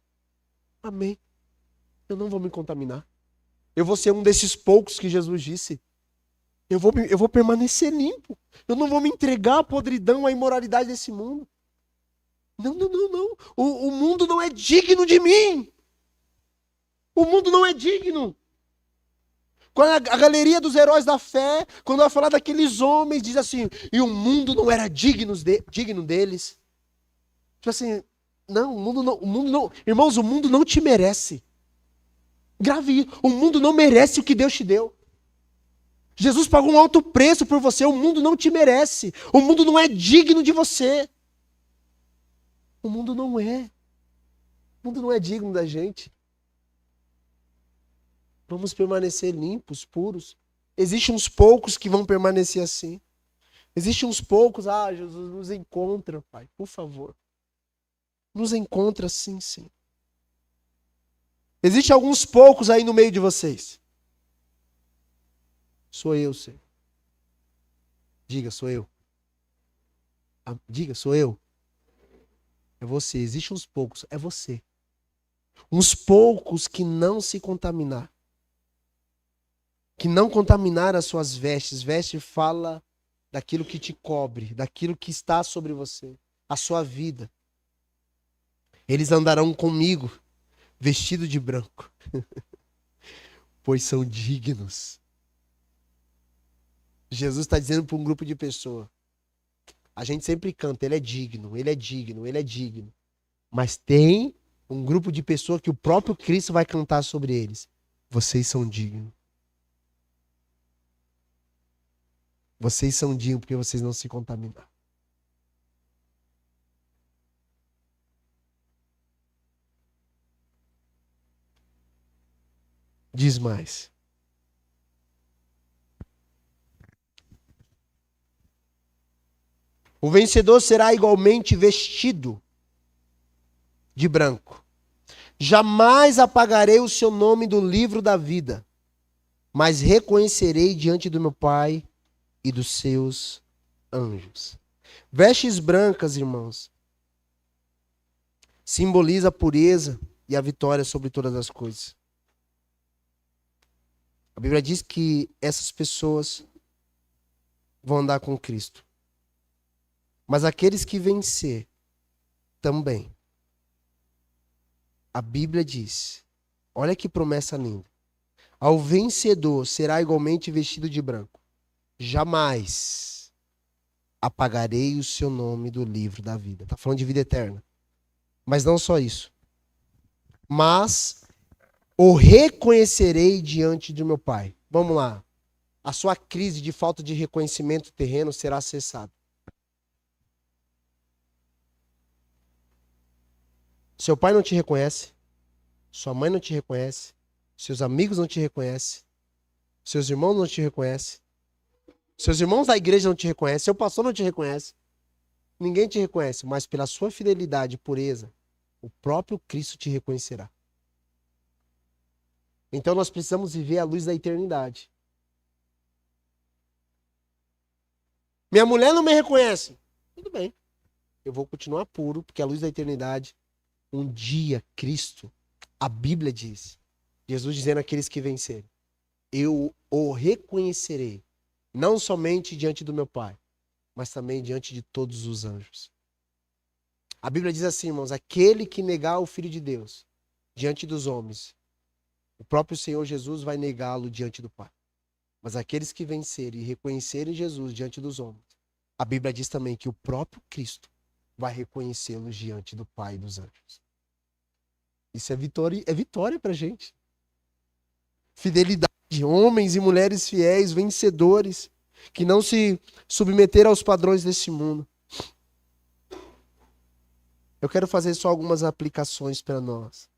Amém. Eu não vou me contaminar. Eu vou ser um desses poucos que Jesus disse. Eu vou permanecer limpo. Eu não vou me entregar à podridão, à imoralidade desse mundo. Não. O mundo não é digno de mim. O mundo não é digno. Quando a galeria dos heróis da fé, quando vai falar daqueles homens, diz assim, e o mundo não era digno deles. Tipo assim, não, o mundo não. Irmãos, o mundo não te merece. Grave isso. O mundo não merece o que Deus te deu. Jesus pagou um alto preço por você. O mundo não te merece. O mundo não é digno de você. O mundo não é. O mundo não é digno da gente. Vamos permanecer limpos, puros. Existem uns poucos que vão permanecer assim. Existem uns poucos, Jesus, nos encontra, Pai, por favor. Nos encontra sim. Existem alguns poucos aí no meio de vocês. Sou eu, Senhor. Diga, sou eu. Diga, sou eu. É você. Existem uns poucos, é você. Uns poucos que não se contaminar. Que não contaminar as suas vestes. Veste fala daquilo que te cobre, daquilo que está sobre você, a sua vida. Eles andarão comigo, vestido de branco, pois são dignos. Jesus está dizendo para um grupo de pessoas. A gente sempre canta, ele é digno, ele é digno, ele é digno. Mas tem um grupo de pessoas que o próprio Cristo vai cantar sobre eles. Vocês são dignos. Vocês são dignos porque vocês não se contaminaram. Diz mais. O vencedor será igualmente vestido de branco. Jamais apagarei o seu nome do livro da vida, mas reconhecerei diante do meu Pai e dos seus anjos. Vestes brancas, irmãos, simboliza a pureza e a vitória sobre todas as coisas. A Bíblia diz que essas pessoas vão andar com Cristo. Mas aqueles que vencer também. A Bíblia diz, olha que promessa linda. Ao vencedor será igualmente vestido de branco. Jamais apagarei o seu nome do livro da vida. Está falando de vida eterna. Mas não só isso. Mas o reconhecerei diante do meu Pai. Vamos lá. a sua crise de falta de reconhecimento terreno será cessada. Seu pai não te reconhece, sua mãe não te reconhece, seus amigos não te reconhecem, seus irmãos não te reconhecem, seus irmãos da igreja não te reconhecem, seu pastor não te reconhece. Ninguém te reconhece, mas pela sua fidelidade e pureza, o próprio Cristo te reconhecerá. Então nós precisamos viver à luz da eternidade. Minha mulher não me reconhece. Tudo bem. Eu vou continuar puro, porque a luz da eternidade, um dia Cristo, a Bíblia diz, Jesus dizendo àqueles que vencerem, eu o reconhecerei, não somente diante do meu Pai, mas também diante de todos os anjos. A Bíblia diz assim, irmãos, aquele que negar o Filho de Deus diante dos homens, o próprio Senhor Jesus vai negá-lo diante do Pai. Mas aqueles que vencerem e reconhecerem Jesus diante dos homens, a Bíblia diz também que o próprio Cristo vai reconhecê-los diante do Pai e dos anjos. Isso é vitória pra gente. Fidelidade, homens e mulheres fiéis, vencedores, que não se submeteram aos padrões desse mundo. Eu quero fazer só algumas aplicações para nós.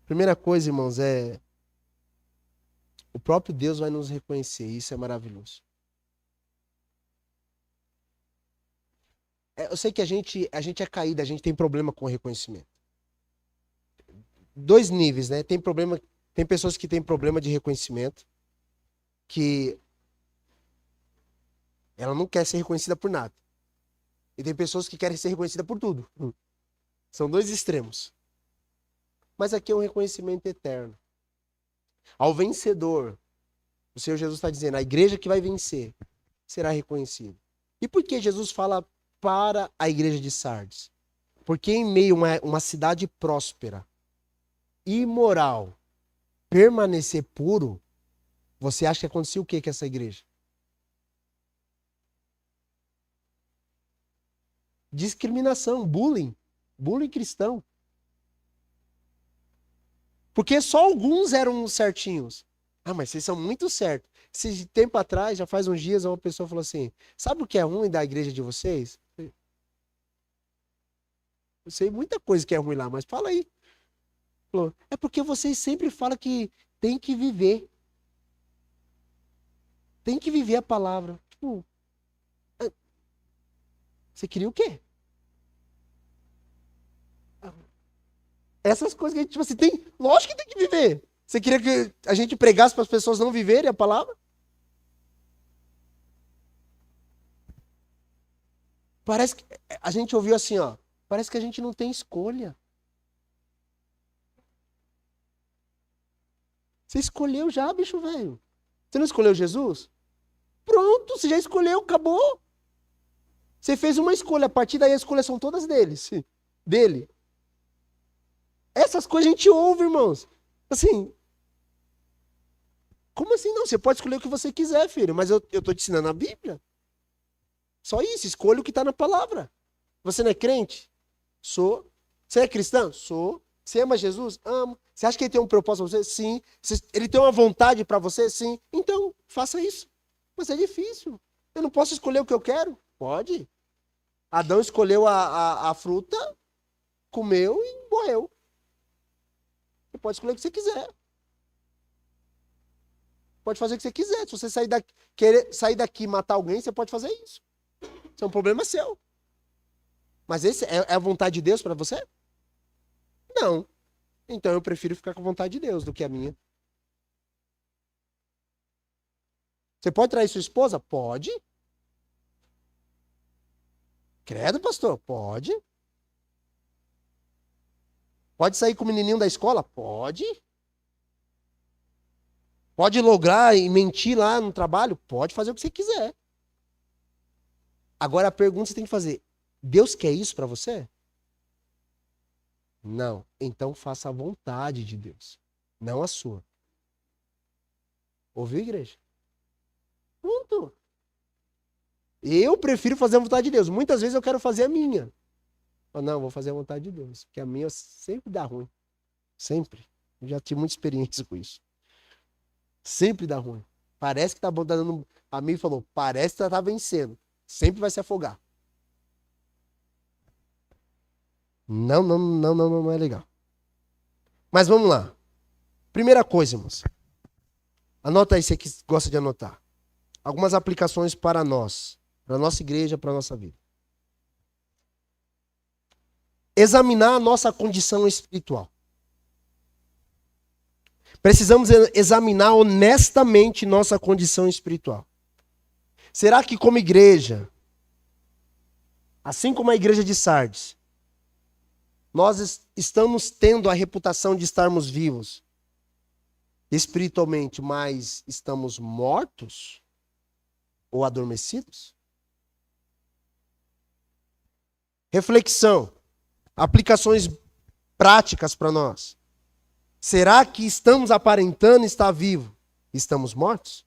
Primeira coisa, irmãos, o próprio Deus vai nos reconhecer. Isso é maravilhoso. Eu sei que a gente é caído, a gente tem problema com o reconhecimento. Dois níveis, né? Tem pessoas que têm problema de reconhecimento, que ela não quer ser reconhecida por nada. E tem pessoas que querem ser reconhecidas por tudo. São dois extremos. Mas aqui é um reconhecimento eterno. Ao vencedor, o Senhor Jesus está dizendo, a igreja que vai vencer será reconhecida. E por que Jesus fala para a igreja de Sardes? Porque em meio a uma cidade próspera, imoral, permanecer puro, você acha que acontecia o que com essa igreja? Discriminação, bullying cristão. Porque só alguns eram certinhos. Ah, mas vocês são muito certos. Esse tempo atrás, já faz uns dias, uma pessoa falou assim, sabe o que é ruim da igreja de vocês? Eu sei muita coisa que é ruim lá, mas fala aí. Falou, é porque vocês sempre falam que tem que viver. Tem que viver a palavra. Tipo, você queria o quê? Essas coisas que a gente, tipo assim, tem. Lógico que tem que viver. Você queria que a gente pregasse para as pessoas não viverem a palavra? Parece que a gente ouviu assim, ó. Parece que a gente não tem escolha. Você escolheu já, bicho velho. Você não escolheu Jesus? Pronto, você já escolheu, acabou. Você fez uma escolha, a partir daí as escolhas são todas dele. Essas coisas a gente ouve, irmãos. Assim, como assim não? Você pode escolher o que você quiser, filho, mas eu tô te ensinando a Bíblia. Só isso, escolha o que está na palavra. Você não é crente? Sou. Você é cristão? Sou. Você ama Jesus? Amo. Você acha que ele tem um propósito para você? Sim. Ele tem uma vontade para você? Sim. Então, faça isso. Mas é difícil. Eu não posso escolher o que eu quero? Pode. Adão escolheu a fruta, comeu e morreu. Você pode escolher o que você quiser. Pode fazer o que você quiser. Se você querer sair daqui e matar alguém, você pode fazer isso. Isso é um problema seu. Mas esse é a vontade de Deus para você? Não. Então eu prefiro ficar com a vontade de Deus do que a minha. Você pode trair sua esposa? Pode. Credo, pastor? Pode. Pode sair com o menininho da escola? Pode. Pode lograr e mentir lá no trabalho? Pode fazer o que você quiser. Agora a pergunta que você tem que fazer: Deus quer isso para você? Não. Então faça a vontade de Deus, não a sua. Ouviu, igreja? Ponto. Eu prefiro fazer a vontade de Deus. Muitas vezes eu quero fazer a minha. Fala, não, vou fazer a vontade de Deus. Porque a minha sempre dá ruim. Sempre. Eu já tive muita experiência com isso. Sempre dá ruim. Parece que tá bom, tá dando. A mim falou, parece que tá vencendo. Sempre vai se afogar. Não, não, não, não, não é legal. Mas vamos lá. Primeira coisa, irmãos. Anota aí, você que gosta de anotar. Algumas aplicações para nós, para a nossa igreja, para a nossa vida. Examinar a nossa condição espiritual. Precisamos examinar honestamente nossa condição espiritual. Será que como igreja, assim como a igreja de Sardes, nós estamos tendo a reputação de estarmos vivos espiritualmente, mas estamos mortos ou adormecidos? Reflexão, aplicações práticas para nós. Será que estamos aparentando estar vivo? Estamos mortos?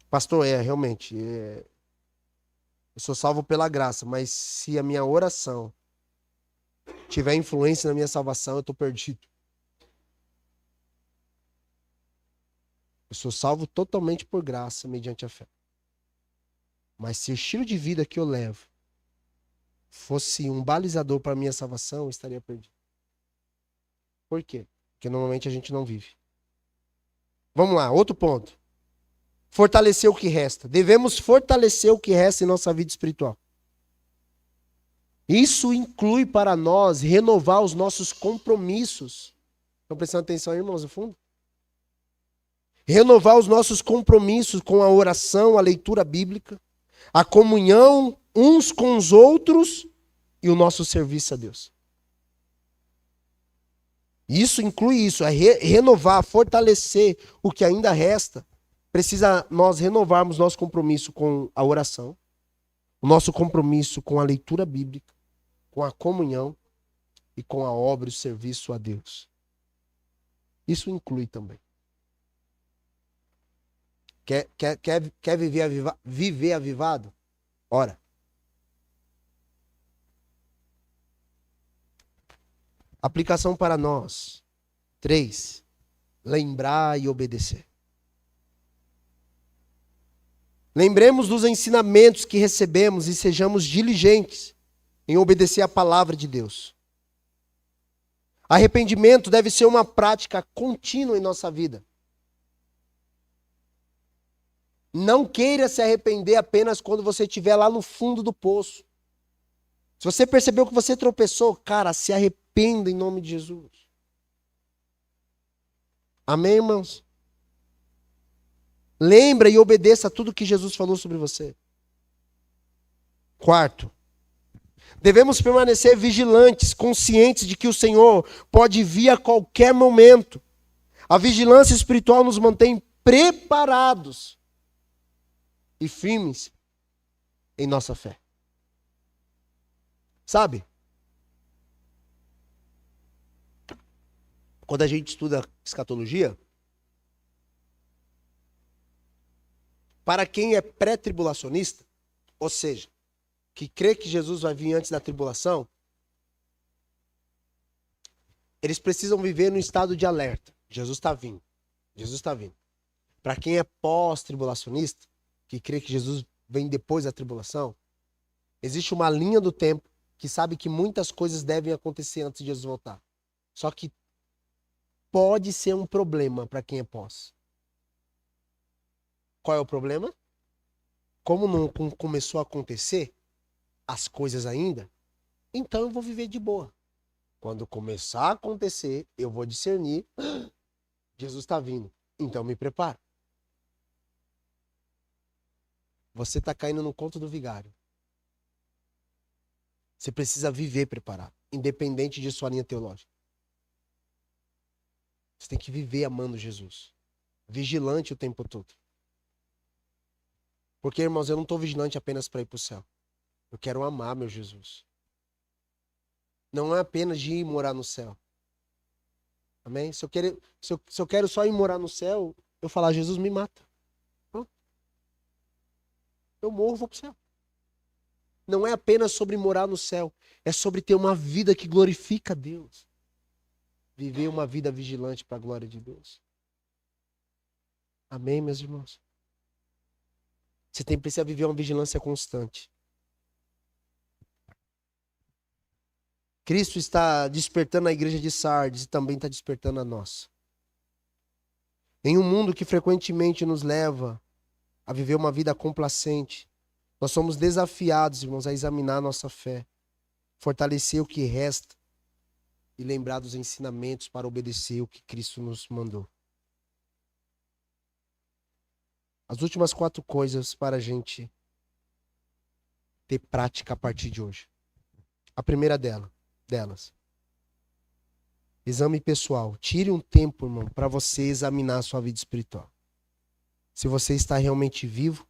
Pastor, realmente, eu sou salvo pela graça, mas se a minha oração tiver influência na minha salvação, eu estou perdido. Eu sou salvo totalmente por graça, mediante a fé. Mas se o estilo de vida que eu levo fosse um balizador para a minha salvação, eu estaria perdido. Por quê? Porque normalmente a gente não vive. Vamos lá, outro ponto. Fortalecer o que resta. Devemos fortalecer o que resta em nossa vida espiritual. Isso inclui para nós renovar os nossos compromissos. Estão prestando atenção aí, irmãos, no fundo? Renovar os nossos compromissos com a oração, a leitura bíblica, a comunhão uns com os outros e o nosso serviço a Deus. Isso inclui isso, é renovar, fortalecer o que ainda resta. Precisa nós renovarmos nosso compromisso com a oração, o nosso compromisso com a leitura bíblica, com a comunhão e com a obra e o serviço a Deus. Isso inclui também. Quer viver avivado? Ora. Aplicação para nós. 3. Lembrar e obedecer. Lembremos dos ensinamentos que recebemos e sejamos diligentes em obedecer a palavra de Deus. Arrependimento deve ser uma prática contínua em nossa vida. Não queira se arrepender apenas quando você estiver lá no fundo do poço. Se você percebeu que você tropeçou, cara, se arrependa em nome de Jesus. Amém, irmãos? Lembra e obedeça a tudo que Jesus falou sobre você. 4. Devemos permanecer vigilantes, conscientes de que o Senhor pode vir a qualquer momento. A vigilância espiritual nos mantém preparados e firmes em nossa fé. Sabe? Quando a gente estuda escatologia, para quem é pré-tribulacionista, ou seja, que crê que Jesus vai vir antes da tribulação, eles precisam viver no estado de alerta. Jesus está vindo. Jesus está vindo. Para quem é pós-tribulacionista, que crê que Jesus vem depois da tribulação, existe uma linha do tempo que sabe que muitas coisas devem acontecer antes de Jesus voltar. Só que pode ser um problema para quem é pós. Qual é o problema? Como não começou a acontecer as coisas ainda, então eu vou viver de boa. Quando começar a acontecer, eu vou discernir, Jesus está vindo, então me prepara. Você está caindo no conto do vigário. Você precisa viver preparado, independente de sua linha teológica. Você tem que viver amando Jesus. Vigilante o tempo todo. Porque, irmãos, eu não estou vigilante apenas para ir para o céu. Eu quero amar meu Jesus. Não é apenas de ir morar no céu. Amém? Se eu quero só ir morar no céu, eu falar, Jesus me mata. Pronto. Eu morro, vou para o céu. não é apenas sobre morar no céu, é sobre ter uma vida que glorifica a Deus. Viver uma vida vigilante para a glória de Deus. Amém, meus irmãos? Você precisa viver uma vigilância constante. Cristo está despertando a igreja de Sardes e também está despertando a nós. Em um mundo que frequentemente nos leva a viver uma vida complacente, nós somos desafiados, irmãos, a examinar a nossa fé, fortalecer o que resta e lembrar dos ensinamentos para obedecer o que Cristo nos mandou. As últimas 4 coisas para a gente ter prática a partir de hoje. A primeira delas. Exame pessoal. Tire um tempo, irmão, para você examinar a sua vida espiritual. Se você está realmente vivo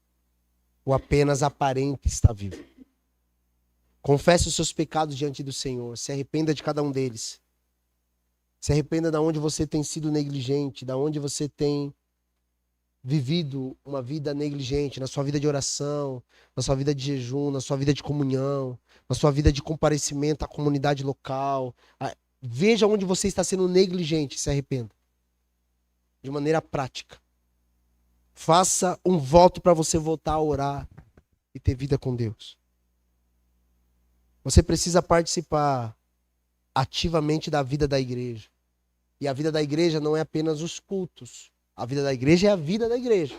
ou apenas aparente estar vivo. Confesse os seus pecados diante do Senhor. Se arrependa de cada um deles. Se arrependa de onde você tem sido negligente, de onde você tem vivido uma vida negligente, na sua vida de oração, na sua vida de jejum, na sua vida de comunhão, na sua vida de comparecimento à comunidade local. Veja onde você está sendo negligente, se arrependa. De maneira prática. Faça um voto para você voltar a orar e ter vida com Deus. Você precisa participar ativamente da vida da igreja. E a vida da igreja não é apenas os cultos. A vida da igreja é a vida da igreja.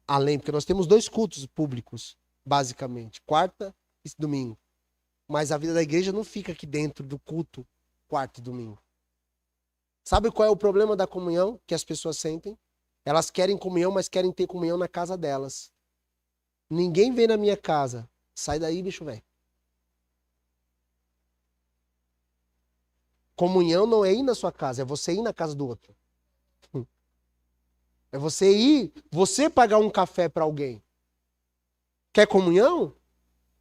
Além, porque nós temos 2 cultos públicos, basicamente. Quarta e domingo. Mas a vida da igreja não fica aqui dentro do culto, quarta e domingo. Sabe qual é o problema da comunhão que as pessoas sentem? Elas querem comunhão, mas querem ter comunhão na casa delas. Ninguém vem na minha casa. Sai daí, bicho velho. Comunhão não é ir na sua casa, é você ir na casa do outro. É você pagar um café para alguém. Quer comunhão?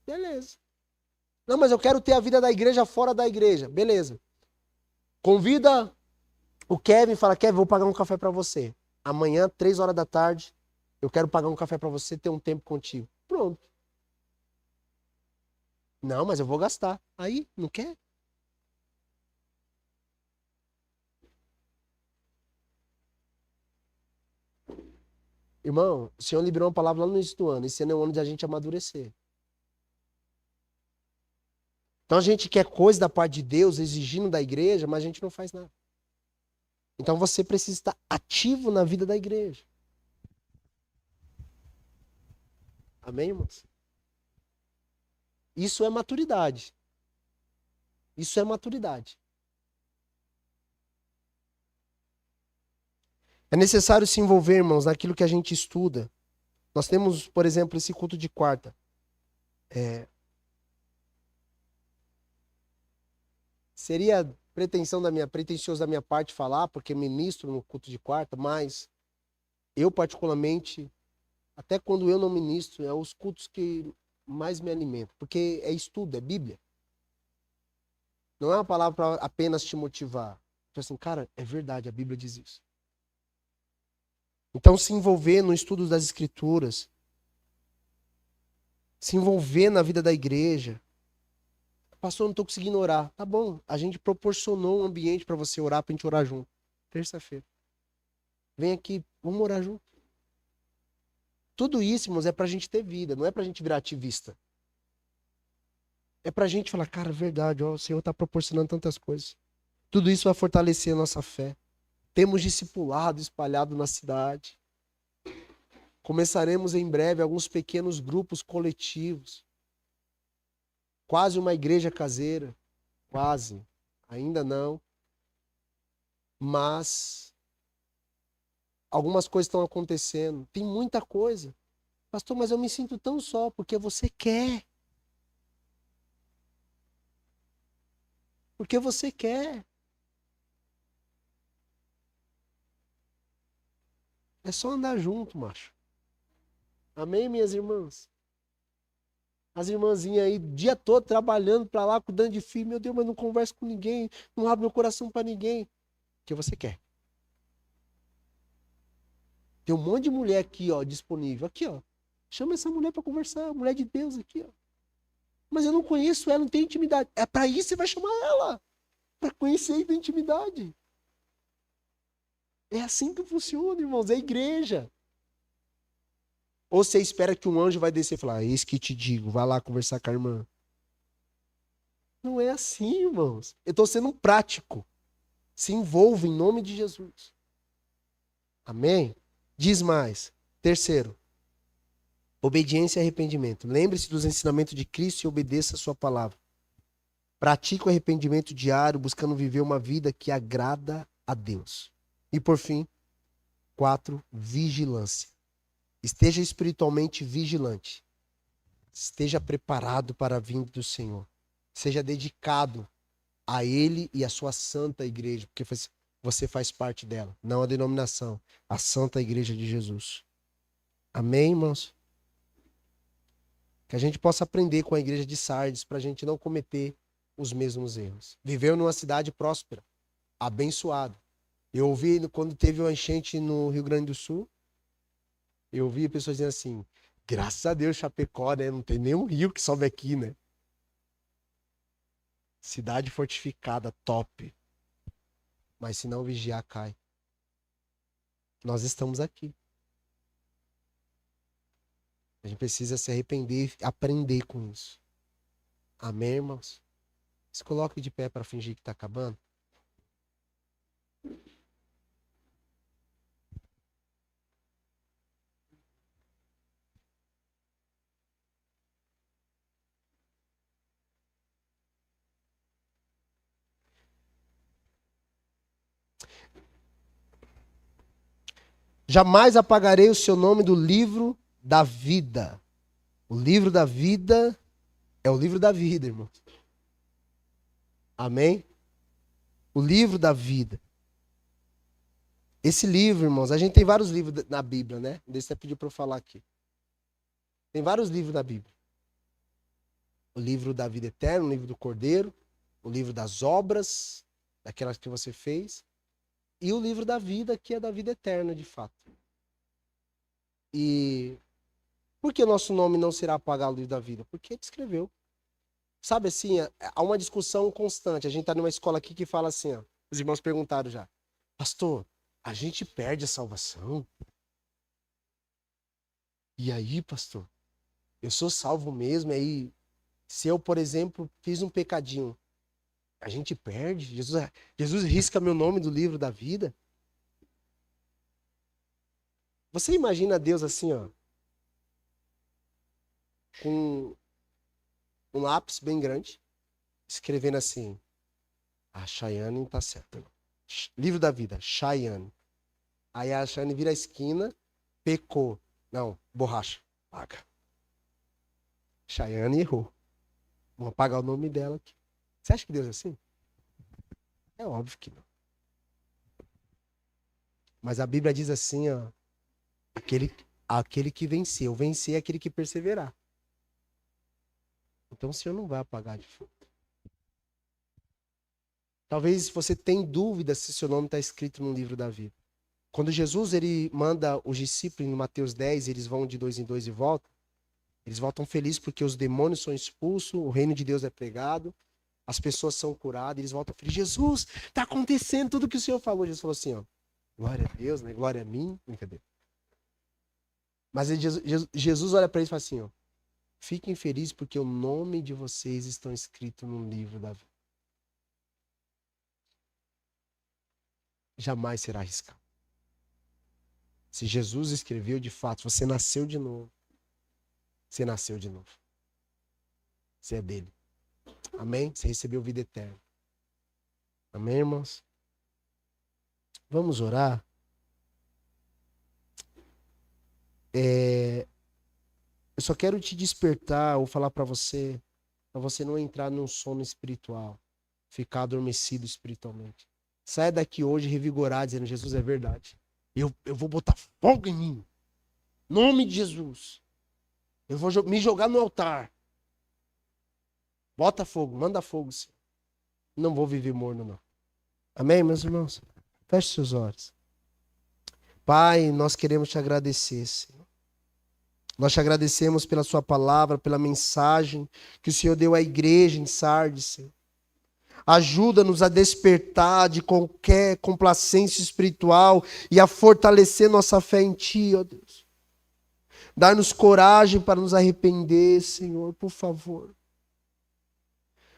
Beleza. Não, mas eu quero ter a vida da igreja fora da igreja. Beleza. Convida o Kevin e fala, Kevin, vou pagar um café para você. Amanhã, 3 horas da tarde, eu quero pagar um café para você, ter um tempo contigo. Pronto. Não, mas eu vou gastar. Aí, não quer? Irmão, o Senhor liberou uma palavra lá no início do ano. Esse ano é o ano de a gente amadurecer. Então a gente quer coisa da parte de Deus, exigindo da igreja, mas a gente não faz nada. Então você precisa estar ativo na vida da igreja. Amém, irmãos? Isso é maturidade. Isso é maturidade. É necessário se envolver, irmãos, naquilo que a gente estuda. Nós temos, por exemplo, esse culto de quarta. Seria pretensioso da minha parte falar, porque ministro no culto de quarta, mas eu particularmente, até quando eu não ministro, é os cultos que mais me alimentam, porque é estudo, é Bíblia. Não é uma palavra para apenas te motivar. Tipo assim, cara, é verdade, a Bíblia diz isso. Então, se envolver no estudo das Escrituras, se envolver na vida da igreja. Pastor, não estou conseguindo orar. Tá bom, a gente proporcionou um ambiente para você orar, para a gente orar junto. Terça-feira. Vem aqui, vamos orar junto. Tudo isso, irmãos, é para a gente ter vida, não é para a gente virar ativista. É para a gente falar, cara, é verdade, ó, o Senhor está proporcionando tantas coisas. Tudo isso vai fortalecer a nossa fé. Temos discipulado espalhado na cidade. Começaremos em breve alguns pequenos grupos coletivos. Quase uma igreja caseira. Quase. Ainda não. Mas algumas coisas estão acontecendo. Tem muita coisa. Pastor, mas eu me sinto tão só porque você quer. Porque você quer. É só andar junto, macho. Amém, minhas irmãs? As irmãzinhas aí, o dia todo trabalhando pra lá, cuidando de filho. Meu Deus, mas não converso com ninguém. Não abro meu coração pra ninguém. Porque você quer. Tem um monte de mulher aqui, ó, disponível. Aqui, ó. Chama essa mulher pra conversar. Mulher de Deus aqui, ó. Mas eu não conheço ela, não tenho intimidade. É para isso que você vai chamar ela. Para conhecer e ter intimidade. É assim que funciona, irmãos. É a igreja. Ou você espera que um anjo vai descer e falar, eis que te digo, vai lá conversar com a irmã. Não é assim, irmãos. Eu estou sendo prático. Se envolva em nome de Jesus. Amém? Diz mais. Terceiro, obediência e arrependimento. Lembre-se dos ensinamentos de Cristo e obedeça a sua palavra. Pratique o arrependimento diário, buscando viver uma vida que agrada a Deus. E por fim, 4, vigilância. Esteja espiritualmente vigilante. Esteja preparado para a vinda do Senhor. Seja dedicado a Ele e a sua santa igreja, porque você faz parte dela, não a denominação, a santa igreja de Jesus. Amém, irmãos? Que a gente possa aprender com a igreja de Sardes para a gente não cometer os mesmos erros. Viveu numa cidade próspera, abençoada. Eu ouvi, quando teve uma enchente no Rio Grande do Sul, eu ouvi pessoas dizendo assim, graças a Deus, Chapecó, né? Não tem nenhum rio que sobe aqui, né? Cidade fortificada, top. Mas se não vigiar, cai. Nós estamos aqui. A gente precisa se arrepender e aprender com isso. Amém, irmãos? Se coloque de pé para fingir que está acabando. Jamais apagarei o seu nome do livro da vida. O livro da vida é o livro da vida, irmão. Amém? O livro da vida. Esse livro, irmãos, a gente tem vários livros na Bíblia, né? Deixa você pedir para eu falar aqui. Tem vários livros na Bíblia. O livro da vida eterna, o livro do Cordeiro, o livro das obras, daquelas que você fez, e o livro da vida, que é da vida eterna, de fato. E por que o nosso nome não será apagado no livro da vida? Porque ele escreveu. Sabe assim, há uma discussão constante. A gente está numa escola aqui que fala assim, ó, os irmãos perguntaram já, pastor, a gente perde a salvação? E aí, pastor? Eu sou salvo mesmo, aí se eu, por exemplo, fiz um pecadinho, a gente perde? Jesus risca meu nome do livro da vida? Você imagina Deus assim, ó, com um lápis bem grande, escrevendo assim, a Chayane tá certa. Livro da vida, Chayane. Aí a Chayane vira a esquina, pecou. Não, borracha, paga. Chayane errou. Vamos apagar o nome dela aqui. Você acha que Deus é assim? É óbvio que não. Mas a Bíblia diz assim, ó, aquele que venceu. Vencer é aquele que perseverar. Então o Senhor não vai apagar de fato. Talvez você tenha dúvida se seu nome está escrito no livro da vida. Quando Jesus ele manda os discípulos em Mateus 10, eles vão de 2 em 2 e voltam. Eles voltam felizes porque os demônios são expulsos, o reino de Deus é pregado, as pessoas são curadas, eles voltam felizes. Jesus, está acontecendo tudo o que o Senhor falou. Jesus falou assim, ó, glória a Deus, né? Glória a mim. Brincadeira. Mas Jesus olha para eles e fala assim, ó, fiquem felizes porque o nome de vocês estão escrito no livro da vida. Jamais será arriscado. Se Jesus escreveu de fato, você nasceu de novo. Você nasceu de novo. Você é dele. Amém? Você recebeu vida eterna. Amém, irmãos? Vamos orar? Eu só quero te despertar ou falar para você não entrar num sono espiritual, ficar adormecido espiritualmente. Saia daqui hoje revigorado, dizendo, Jesus é verdade. Eu vou botar fogo em mim. Nome de Jesus. Eu vou me jogar no altar. Bota fogo, manda fogo, Senhor. Não vou viver morno, não. Amém, meus irmãos? Feche seus olhos. Pai, nós queremos te agradecer, Senhor. Nós te agradecemos pela sua palavra, pela mensagem que o Senhor deu à igreja em Sardes, Senhor. Ajuda-nos a despertar de qualquer complacência espiritual e a fortalecer nossa fé em Ti, ó Deus. Dá-nos coragem para nos arrepender, Senhor, por favor.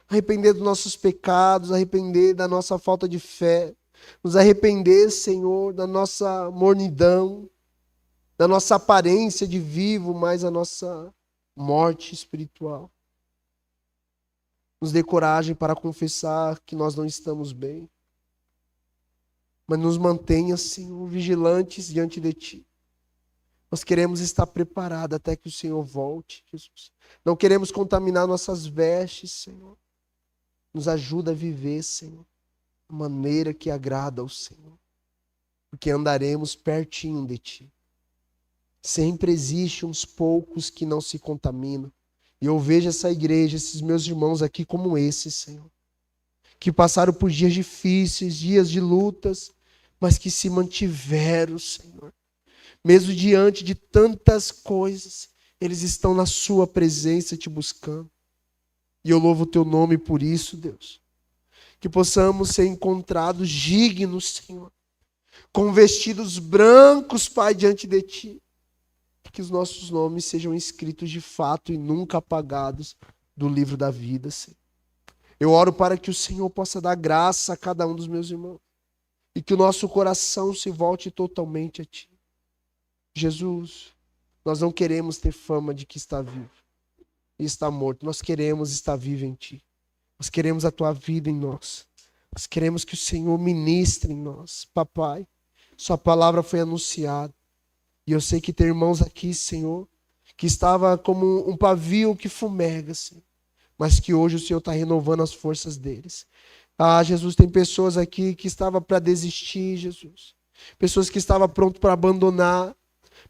Arrepender dos nossos pecados, arrepender da nossa falta de fé. Nos arrepender, Senhor, da nossa mornidão, da nossa aparência de vivo, mas a nossa morte espiritual. Nos dê coragem para confessar que nós não estamos bem. Mas nos mantenha, Senhor, vigilantes diante de Ti. Nós queremos estar preparados até que o Senhor volte, Jesus. Não queremos contaminar nossas vestes, Senhor. Nos ajuda a viver, Senhor, de maneira que agrada ao Senhor. Porque andaremos pertinho de Ti. Sempre existe uns poucos que não se contaminam. E eu vejo essa igreja, esses meus irmãos aqui como esses, Senhor. Que passaram por dias difíceis, dias de lutas, mas que se mantiveram, Senhor. Mesmo diante de tantas coisas, eles estão na sua presença te buscando. E eu louvo o teu nome por isso, Deus. Que possamos ser encontrados dignos, Senhor. Com vestidos brancos, Pai, diante de Ti. Que os nossos nomes sejam escritos de fato e nunca apagados do livro da vida, Senhor. Eu oro para que o Senhor possa dar graça a cada um dos meus irmãos. E que o nosso coração se volte totalmente a Ti. Jesus, nós não queremos ter fama de que está vivo e está morto. Nós queremos estar vivo em Ti. Nós queremos a Tua vida em nós. Nós queremos que o Senhor ministre em nós. Papai, Sua palavra foi anunciada. E eu sei que tem irmãos aqui, Senhor, que estava como um pavio que fumega, Senhor. Mas que hoje o Senhor está renovando as forças deles. Ah, Jesus, tem pessoas aqui que estavam para desistir, Jesus. Pessoas que estavam prontas para abandonar.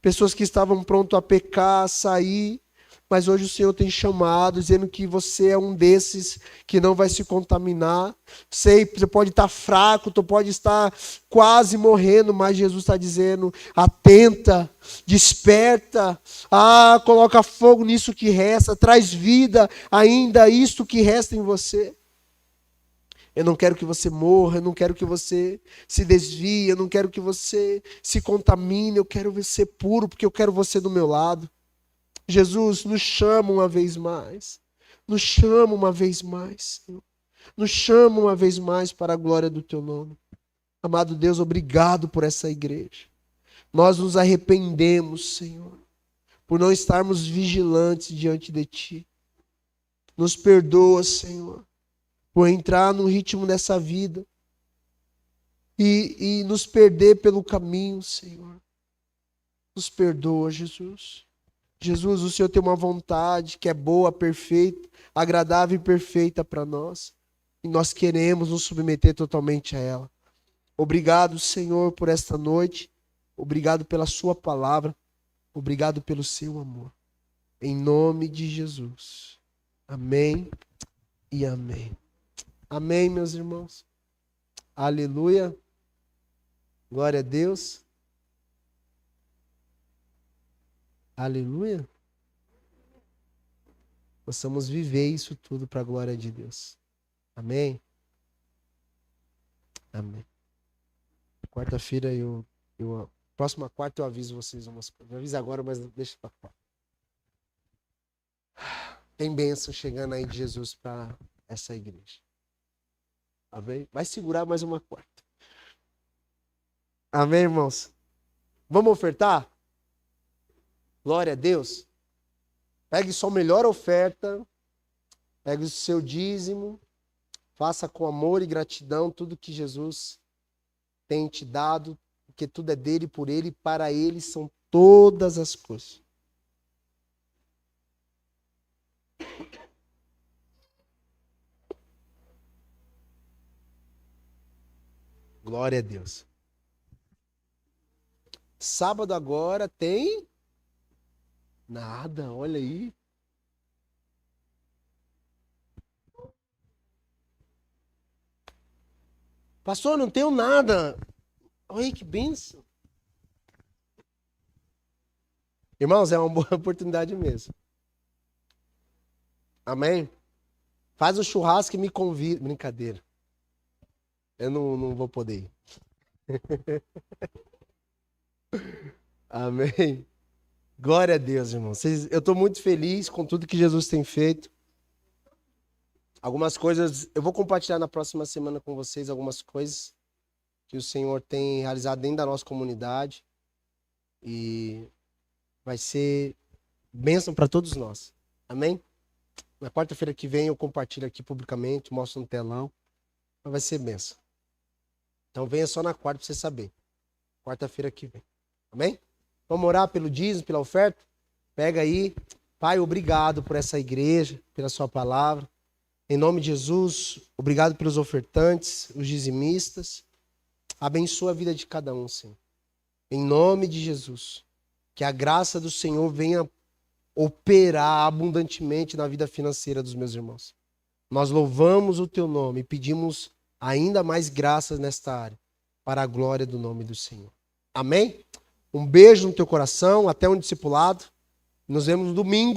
Pessoas que estavam prontas a pecar, a sair. Mas hoje o Senhor tem chamado, dizendo que você é um desses que não vai se contaminar. Sei, você pode estar fraco, tu pode estar quase morrendo, mas Jesus está dizendo, atenta, desperta, coloca fogo nisso que resta, traz vida ainda a isto que resta em você. Eu não quero que você morra, eu não quero que você se desvie, eu não quero que você se contamine, eu quero você puro, porque eu quero você do meu lado. Jesus, nos chama uma vez mais. Nos chama uma vez mais, Senhor. Nos chama uma vez mais para a glória do Teu nome. Amado Deus, obrigado por essa igreja. Nós nos arrependemos, Senhor, por não estarmos vigilantes diante de Ti. Nos perdoa, Senhor, por entrar no ritmo dessa vida e nos perder pelo caminho, Senhor. Nos perdoa, Jesus. Jesus, o Senhor tem uma vontade que é boa, perfeita, agradável e perfeita para nós. E nós queremos nos submeter totalmente a ela. Obrigado, Senhor, por esta noite. Obrigado pela sua palavra. Obrigado pelo seu amor. Em nome de Jesus. Amém e amém. Amém, meus irmãos. Aleluia. Glória a Deus. Aleluia. Possamos viver isso tudo para a glória de Deus. Amém? Amém. Quarta-feira próxima quarta eu aviso vocês umas coisas. Eu aviso agora, mas deixa para quarta. Tem bênção chegando aí de Jesus para essa igreja. Amém? Vai segurar mais uma quarta. Amém, irmãos? Vamos ofertar? Glória a Deus. Pegue sua melhor oferta, pegue o seu dízimo, faça com amor e gratidão tudo que Jesus tem te dado, porque tudo é dele, por ele e para ele são todas as coisas. Glória a Deus. Sábado agora tem nada, olha aí. Pastor, não tenho nada. Olha que bênção. Irmãos, é uma boa oportunidade mesmo. Amém? Faz o churrasco e me convida. Brincadeira. Eu não vou poder ir. Amém? Glória a Deus, irmãos. Eu estou muito feliz com tudo que Jesus tem feito. Algumas coisas, eu vou compartilhar na próxima semana com vocês algumas coisas que o Senhor tem realizado dentro da nossa comunidade. E vai ser bênção para todos nós. Amém? Na quarta-feira que vem eu compartilho aqui publicamente, mostro no telão. Mas vai ser bênção. Então venha só na quarta para você saber. Quarta-feira que vem. Amém? Vamos orar pelo dízimo, pela oferta? Pega aí. Pai, obrigado por essa igreja, pela sua palavra. Em nome de Jesus, obrigado pelos ofertantes, os dizimistas. Abençoa a vida de cada um, Senhor. Em nome de Jesus. Que a graça do Senhor venha operar abundantemente na vida financeira dos meus irmãos. Nós louvamos o teu nome e pedimos ainda mais graças nesta área, para a glória do nome do Senhor. Amém? Um beijo no teu coração, até um discipulado. Nos vemos no domingo.